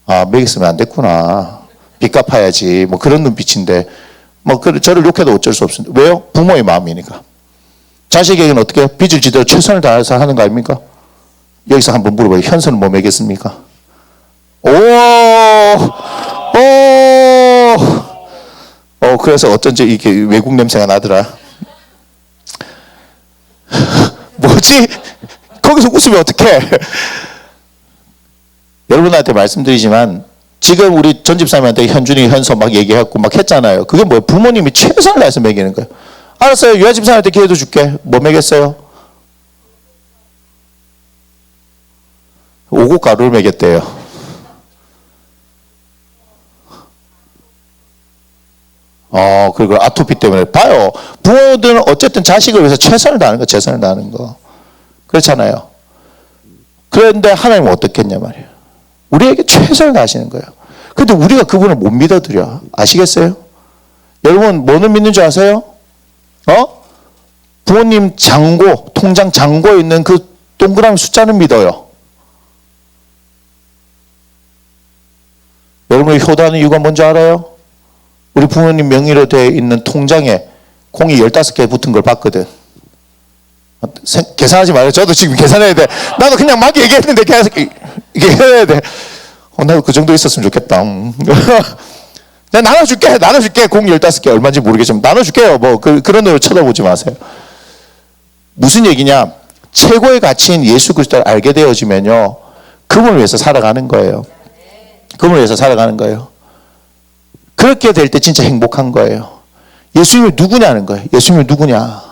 먹였으면 안 됐구나. 빚 갚아야지. 뭐 그런 눈빛인데 저를 욕해도 어쩔 수 없습니다. 왜요? 부모의 마음이니까. 자식에게는 어떻게 빚을 지도록 최선을 다해서 하는 거 아닙니까? 여기서 한번 물어봐요. 현선은 뭐 매겠습니까? 그래서 어쩐지 이게 외국 냄새가 나더라. 뭐지? 거기서 웃으면 어떡해? 여러분한테 말씀드리지만 지금 우리 전 집사님한테 현준이, 현서 막 얘기하고 막 했잖아요. 그게 뭐예요? 부모님이 최선을 다해서 먹이는 거예요. 알았어요. 유아 집사님한테 기회도 줄게. 뭐 먹였어요? 오곡 가루를 먹였대요. 그리고 아토피 때문에. 봐요. 부모들은 어쨌든 자식을 위해서 최선을 다하는 거, 최선을 다하는 거. 그렇잖아요. 그런데 하나님은 어떻겠냐 말이에요. 우리에게 최선을 다하시는 거예요. 근데 우리가 그분을 못 믿어드려. 아시겠어요? 여러분, 뭐는 믿는 줄 아세요? 부모님 잔고, 통장 잔고에 있는 그 동그라미 숫자는 믿어요. 여러분이 효도하는 이유가 뭔지 알아요? 우리 부모님 명의로 되어 있는 통장에 공이 15개 붙은 걸 봤거든. 계산하지 말아요. 저도 지금 계산해야 돼. 나도 그냥 막 얘기했는데 계속 이게 해야 돼. 나도 그 정도 있었으면 좋겠다. 내가 나눠줄게. 공 15개 얼마인지 모르겠지만 나눠줄게요. 그런 걸 쳐다보지 마세요. 무슨 얘기냐? 최고의 가치인 예수 그리스도를 알게 되어지면요. 그분을 위해서 살아가는 거예요. 그분을 위해서 살아가는 거예요. 그렇게 될 때 진짜 행복한 거예요. 예수님이 누구냐는 거예요. 예수님이 누구냐?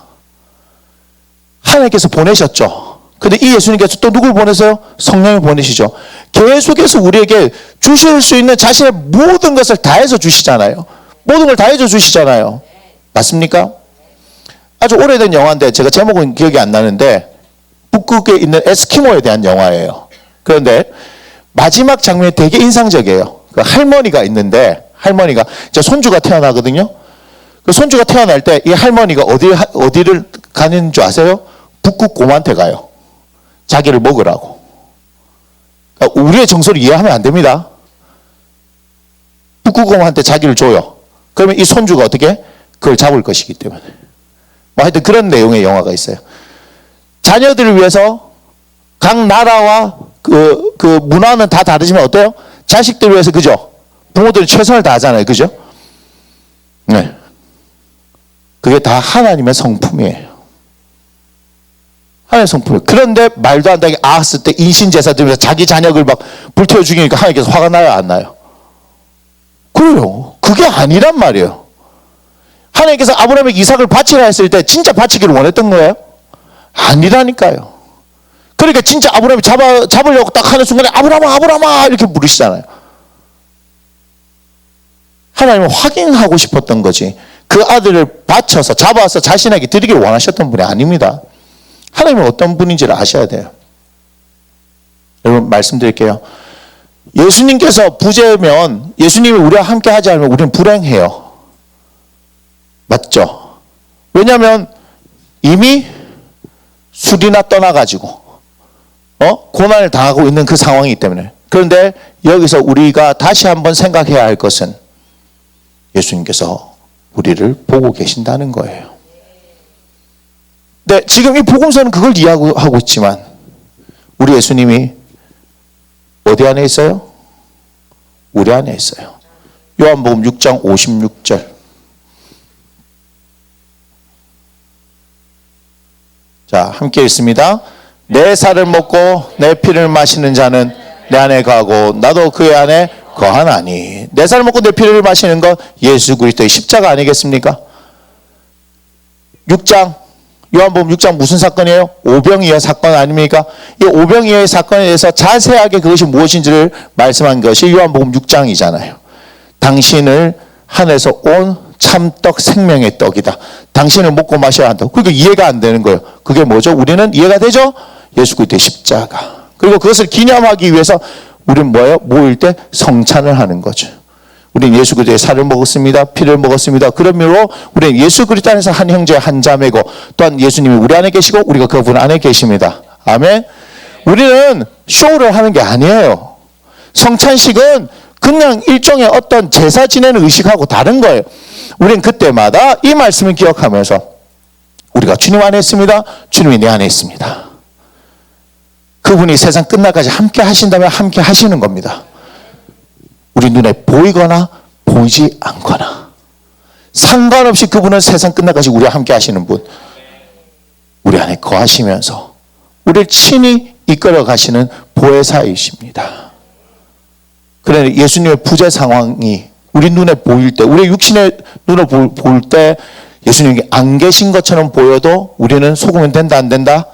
하나님께서 보내셨죠. 근데 이 예수님께서 또 누굴 보내세요? 성령을 보내시죠. 계속해서 우리에게 주실 수 있는 자신의 모든 것을 다해서 주시잖아요. 모든 걸 다해서 주시잖아요. 맞습니까? 아주 오래된 영화인데 제가 제목은 기억이 안 나는데 북극에 있는 에스키모에 대한 영화예요. 그런데 마지막 장면이 되게 인상적이에요. 그 할머니가 있는데 할머니가 이제 손주가 태어나거든요. 그 손주가 태어날 때 이 할머니가 어디를 가는 줄 아세요? 북극 곰한테 가요. 자기를 먹으라고. 그러니까 우리의 정서를 이해하면 안 됩니다. 북극 곰한테 자기를 줘요. 그러면 이 손주가 어떻게? 그걸 잡을 것이기 때문에. 하여튼 그런 내용의 영화가 있어요. 자녀들을 위해서 각 나라와 그 문화는 다 다르지만 어때요? 자식들을 위해서 그죠? 부모들은 최선을 다하잖아요. 그죠? 네. 그게 다 하나님의 성품이에요. 하나님의 성품이에요. 그런데 말도 안 되게 아하스 때 인신제사 들면서 자기 자녀를 막 불태워 죽이니까 하나님께서 화가 나요? 안 나요? 그래요. 그게 아니란 말이에요. 하나님께서 아브라함에게 이삭을 바치라 했을 때 진짜 바치기를 원했던 거예요? 아니라니까요. 그러니까 진짜 아브라함이 잡으려고 딱 하는 순간에 아브라함아 이렇게 부르시잖아요. 하나님은 확인하고 싶었던 거지. 그 아들을 바쳐서 잡아서 자신에게 드리기를 원하셨던 분이 아닙니다. 하나님은 어떤 분인지를 아셔야 돼요. 여러분 말씀드릴게요. 예수님께서 부재면 예수님이 우리와 함께 하지 않으면 우리는 불행해요. 맞죠? 왜냐하면 이미 술이나 떠나가지고 고난을 당하고 있는 그 상황이기 때문에. 그런데 여기서 우리가 다시 한번 생각해야 할 것은 예수님께서 우리를 보고 계신다는 거예요. 네, 지금 이 복음서는 그걸 이해하고 있지만 우리 예수님이 어디 안에 있어요? 우리 안에 있어요. 요한복음 6장 56절. 자, 함께 읽습니다. 내 살을 먹고 내 피를 마시는 자는 내 안에 거하고 나도 그의 안에 거하나니. 내 살을 먹고 내 피를 마시는 건 예수 그리스도의 십자가 아니겠습니까? 6장 요한복음 6장 무슨 사건이에요? 오병이어 사건 아닙니까? 이 오병이어의 사건에 대해서 자세하게 그것이 무엇인지를 말씀한 것이 요한복음 6장이잖아요. 당신을 하늘에서 온 참떡 생명의 떡이다. 당신을 먹고 마셔야 한다. 그러니까 이해가 안 되는 거예요. 그게 뭐죠? 우리는 이해가 되죠? 예수 그리스도의 십자가. 그리고 그것을 기념하기 위해서 우리는 뭐예요? 모일 때 성찬을 하는 거죠. 우리는 예수 그리스도의 살을 먹었습니다. 피를 먹었습니다. 그러므로 우리는 예수 그리스도 안에서 한 형제 한 자매고 또한 예수님이 우리 안에 계시고 우리가 그분 안에 계십니다. 아멘. 우리는 쇼를 하는 게 아니에요. 성찬식은 그냥 일종의 어떤 제사 지내는 의식하고 다른 거예요. 우리는 그때마다 이 말씀을 기억하면서 우리가 주님 안에 있습니다. 주님이 내 안에 있습니다. 그분이 세상 끝날까지 함께 하신다면 함께 하시는 겁니다. 우리 눈에 보이거나 보이지 않거나 상관없이 그분은 세상 끝날까지 우리와 함께 하시는 분. 우리 안에 거하시면서 우리를 친히 이끌어 가시는 보혜사이십니다. 그러나 예수님의 부재 상황이 우리 눈에 보일 때, 우리 육신의 눈으로 볼 때 예수님이 안 계신 것처럼 보여도 우리는 속으면 된다, 안 된다?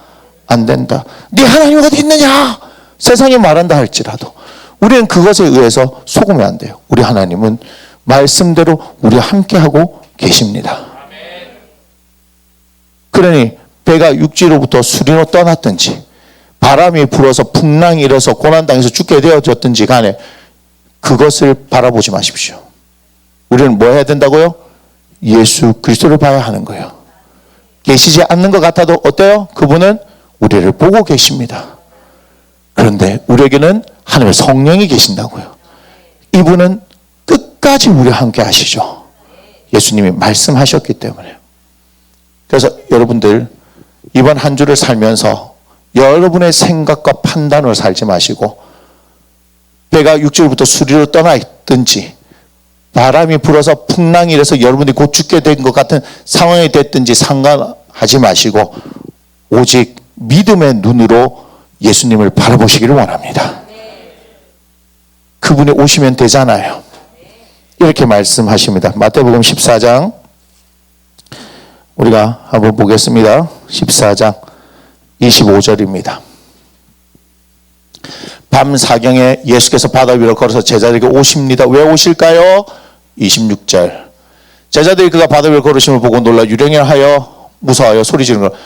안 된다. 네 하나님 어디 있느냐? 세상이 말한다 할지라도 우리는 그것에 의해서 속으면 안 돼요. 우리 하나님은 말씀대로 우리와 함께하고 계십니다. 그러니 배가 육지로부터 수리로 떠났든지 바람이 불어서 풍랑이 일어서 고난당해서 죽게 되어졌든지 간에 그것을 바라보지 마십시오. 우리는 뭐 해야 된다고요? 예수 그리스도를 봐야 하는 거예요. 계시지 않는 것 같아도 어때요? 그분은 우리를 보고 계십니다. 그런데 우리에게는 하나님의 성령이 계신다고요. 이분은 끝까지 우리와 함께 하시죠. 예수님이 말씀하셨기 때문에. 그래서 여러분들 이번 한 주를 살면서 여러분의 생각과 판단으로 살지 마시고 배가 육지로부터 수리로 떠나 있든지 바람이 불어서 풍랑이 일어서 여러분이 곧 죽게 된 것 같은 상황이 됐든지 상관하지 마시고 오직 믿음의 눈으로 예수님을 바라보시기를 원합니다. 그분이 오시면 되잖아요. 이렇게 말씀하십니다. 마태복음 14장 우리가 한번 보겠습니다. 14장 25절입니다. 밤 사경에 예수께서 바다 위로 걸어서 제자들에게 오십니다. 왜 오실까요? 26절. 제자들이 그가 바다 위로 걸으심을 보고 놀라 유령하여 무서워하여 소리 지르는 것.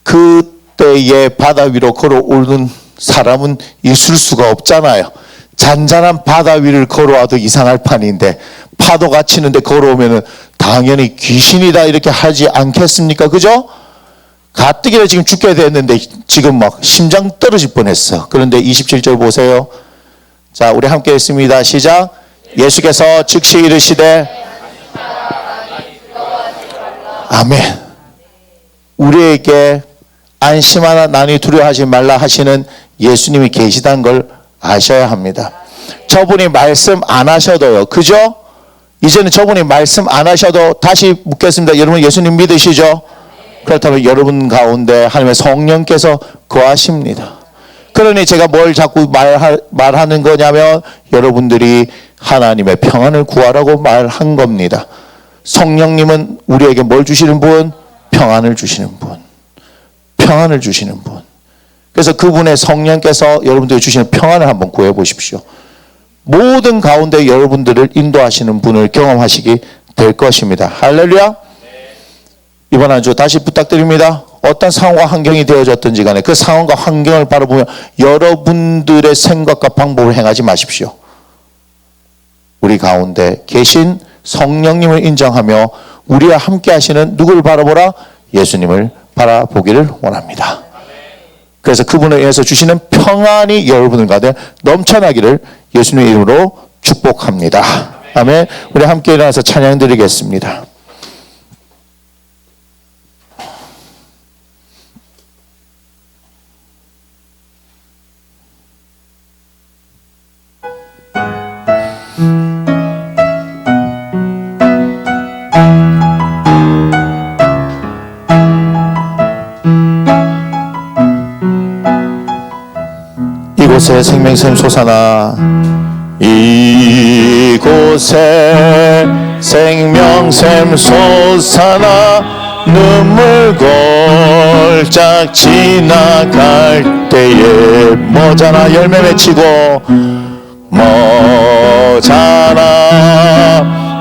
그때에 바다 위로 걸어오는 사람은 있을 수가 없잖아요. 잔잔한 바다 위를 걸어와도 이상할 판인데 파도가 치는데 걸어오면은 당연히 귀신이다 이렇게 하지 않겠습니까? 그죠? 가뜩이나 지금 죽게 됐는데 지금 막 심장 떨어질 뻔했어. 그런데 27절 보세요. 자, 우리 함께 했습니다. 시작. 예수께서 즉시 이르시되 아멘. 우리에게 안심하나 나니 두려워하지 말라 하시는 예수님이 계시다는 걸 아셔야 합니다. 저분이 말씀 안 하셔도요. 그죠? 이제는 저분이 말씀 안 하셔도 다시 묻겠습니다. 여러분 예수님 믿으시죠? 그렇다면 여러분 가운데 하나님의 성령께서 거하십니다. 그러니 제가 뭘 자꾸 말하는 거냐면 여러분들이 하나님의 평안을 구하라고 말한 겁니다. 성령님은 우리에게 뭘 주시는 분? 평안을 주시는 분. 평안을 주시는 분. 그래서 그분의 성령께서 여러분들이 주시는 평안을 한번 구해 보십시오. 모든 가운데 여러분들을 인도하시는 분을 경험하시게 될 것입니다. 할렐루야. 이번 한 주 다시 부탁드립니다. 어떤 상황과 환경이 되어졌든지 간에 그 상황과 환경을 바라보며 여러분들의 생각과 방법을 행하지 마십시오. 우리 가운데 계신 성령님을 인정하며 우리와 함께 하시는 누구를 바라보라? 예수님을 바라보기를 원합니다. 그래서 그분을 위해서 주시는 평안이 여러분들 가운데 넘쳐나기를 예수님의 이름으로 축복합니다. 아멘. 우리 함께 일어나서 찬양 드리겠습니다. 이곳에 생명샘 솟아나 이곳에 생명샘 솟아나 눈물 골짝 지나갈 때에 모자나 열매 맺히고 모자나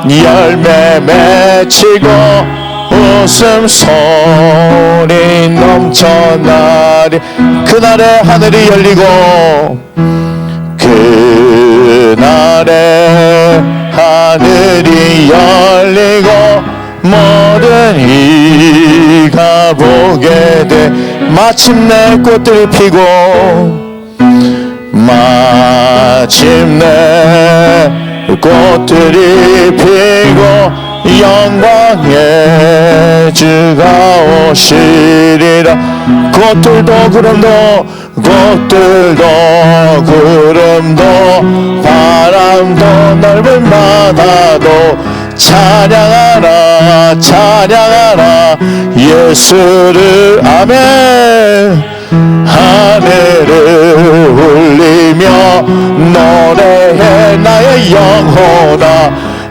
열매 맺히고 웃음소리 넘쳐나리 그날에 하늘이 열리고 그날에 하늘이 열리고 모든 이가 보게 돼 마침내 꽃들이 피고 마침내 꽃들이 피고 영광의 주가 오시리라. 꽃들도 구름도 바람도 넓은 바다도 찬양하라 찬양하라 예수를. 아멘. 하늘을 울리며 노래해 나의 영혼아.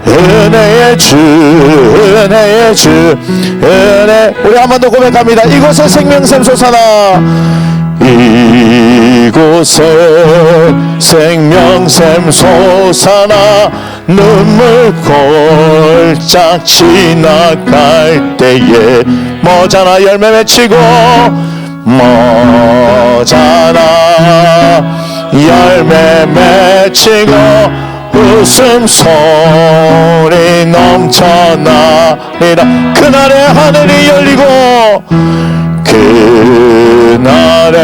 은혜의 주 은혜. 우리 한 번 더 고백합니다. 이곳에 생명샘 솟아나. 이곳에 생명샘 솟아나. 눈물 골짝 지나갈 때에 뭐잖아 열매 맺히고 뭐잖아 열매 맺히고 웃음소리 넘쳐나리라. 그날에 하늘이 열리고 그날에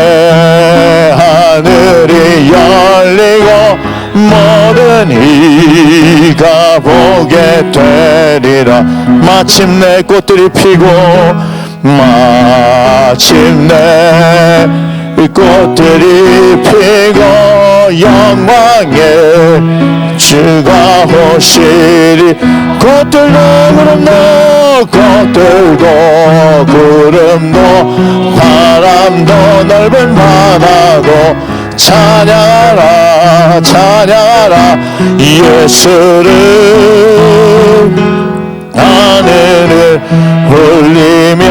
하늘이 열리고 모든 이가 보게 되리라. 마침내 꽃들이 피고 마침내 꽃들이 피고 영광의 주가 오시리. 꽃들도 구름도 바람도 넓은 바다도 찬양하라 찬양하라 예수를. 하늘을 울리며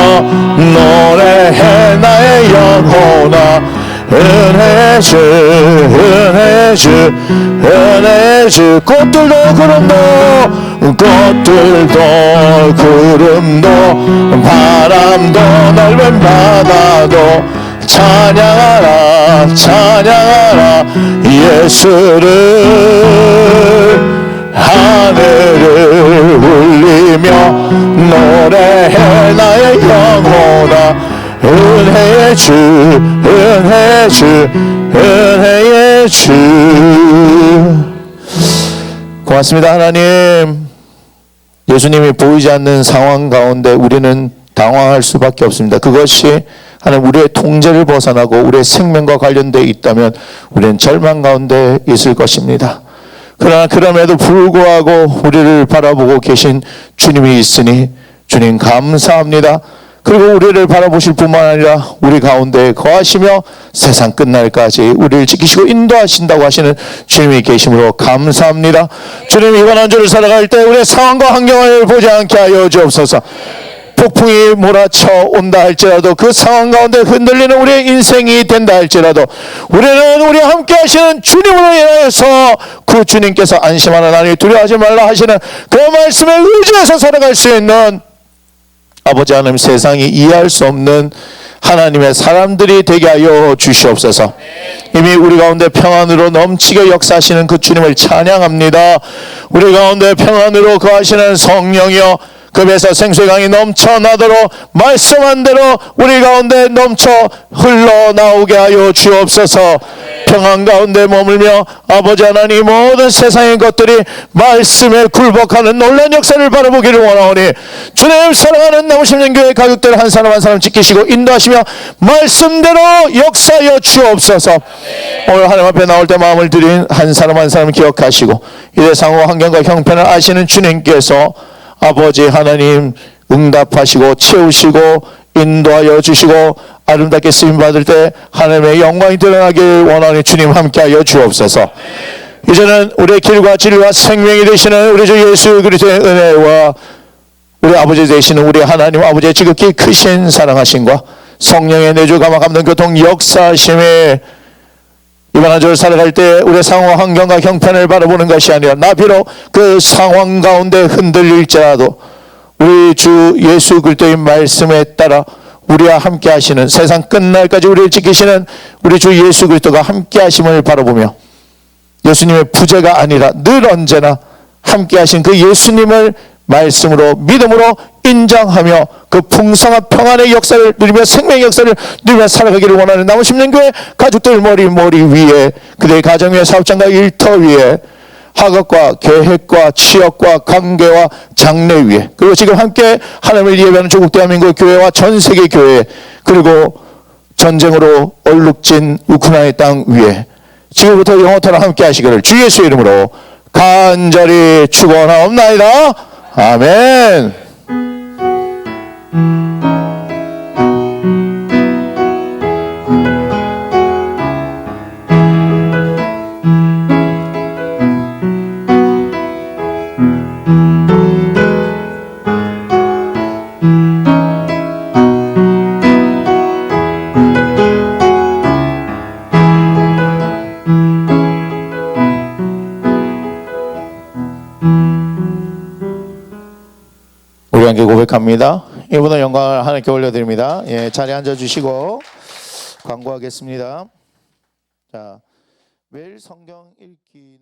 노래해 나의 영혼아. 은혜의 주 꽃들도 구름도 바람도 넓은 바다도 찬양하라 찬양하라 예수를. 하늘을 울리며 노래해 나의 영혼아. 은혜의 주. 고맙습니다. 하나님, 예수님이 보이지 않는 상황 가운데 우리는 당황할 수밖에 없습니다. 그것이 하나님 우리의 통제를 벗어나고 우리의 생명과 관련되어 있다면 우리는 절망 가운데 있을 것입니다. 그러나 그럼에도 불구하고 우리를 바라보고 계신 주님이 있으니 주님 감사합니다. 그리고 우리를 바라보실 뿐만 아니라 우리 가운데 거하시며 세상 끝날까지 우리를 지키시고 인도하신다고 하시는 주님이 계심으로 감사합니다. 주님, 이번 한 주를 살아갈 때 우리의 상황과 환경을 보지 않게 하여 주옵소서. 폭풍이 몰아쳐 온다 할지라도 그 상황 가운데 흔들리는 우리의 인생이 된다 할지라도 우리는 우리 함께 하시는 주님으로 인하여서 그 주님께서 안심하는 하나님 두려워하지 말라 하시는 그 말씀에 의지해서 살아갈 수 있는 아버지 하나님, 세상이 이해할 수 없는 하나님의 사람들이 되게 하여 주시옵소서. 이미 우리 가운데 평안으로 넘치게 역사하시는 그 주님을 찬양합니다. 우리 가운데 평안으로 거하시는 성령이여, 그 배에서 생수의 강이 넘쳐나도록 말씀한 대로 우리 가운데 넘쳐 흘러나오게 하여 주옵소서. 평안 가운데 머물며 아버지 하나님, 모든 세상의 것들이 말씀에 굴복하는 놀라운 역사를 바라보기를 원하오니 주님, 사랑하는 나무심령교회 가족들 한 사람 한 사람 지키시고 인도하시며 말씀대로 역사하여 주옵소서. 오늘 하나님 앞에 나올 때 마음을 드린 한 사람 한 사람 기억하시고 이래 상호 환경과 형편을 아시는 주님께서 아버지 하나님 응답하시고 채우시고 인도하여 주시고 아름답게 쓰임받을 때 하나님의 영광이 드러나길 원하니 주님 함께하여 주옵소서. 이제는 우리의 길과 진리와 생명이 되시는 우리 주 예수 그리스도의 은혜와 우리 아버지 되시는 우리 하나님 아버지의 지극히 크신 사랑하심과 성령의 내주 감화 감동 교통 역사하심에 이번 한 주를 살아갈 때 우리의 상황 환경과 형편을 바라보는 것이 아니라 나 비록 그 상황 가운데 흔들릴지라도 우리 주 예수 그리스도의 말씀에 따라 우리와 함께 하시는, 세상 끝날까지 우리를 지키시는 우리 주 예수 그리스도가 함께 하심을 바라보며 예수님의 부재가 아니라 늘 언제나 함께 하신 그 예수님을 말씀으로 믿음으로 인정하며 그 풍성한 평안의 역사를 누리며 생명의 역사를 누리며 살아가기를 원하는 나무심령교회 가족들 머리 위에, 그들의 가정 위에, 사업장과 일터 위에 학업과 계획과 취업과 관계와 장래 위에, 그리고 지금 함께 하나님을 예배하는 조국 대한민국 교회와 전 세계 교회, 그리고 전쟁으로 얼룩진 우크라이나 땅 위에 지금부터 영원토록 함께 하시기를 주 예수의 이름으로 간절히 축원하옵나이다. 아멘. 우리 함께 고백합니다. 이분은 영광을 하나님께 올려드립니다. 예, 자리에 앉아주시고 광고하겠습니다. 자, 매일 성경 읽기는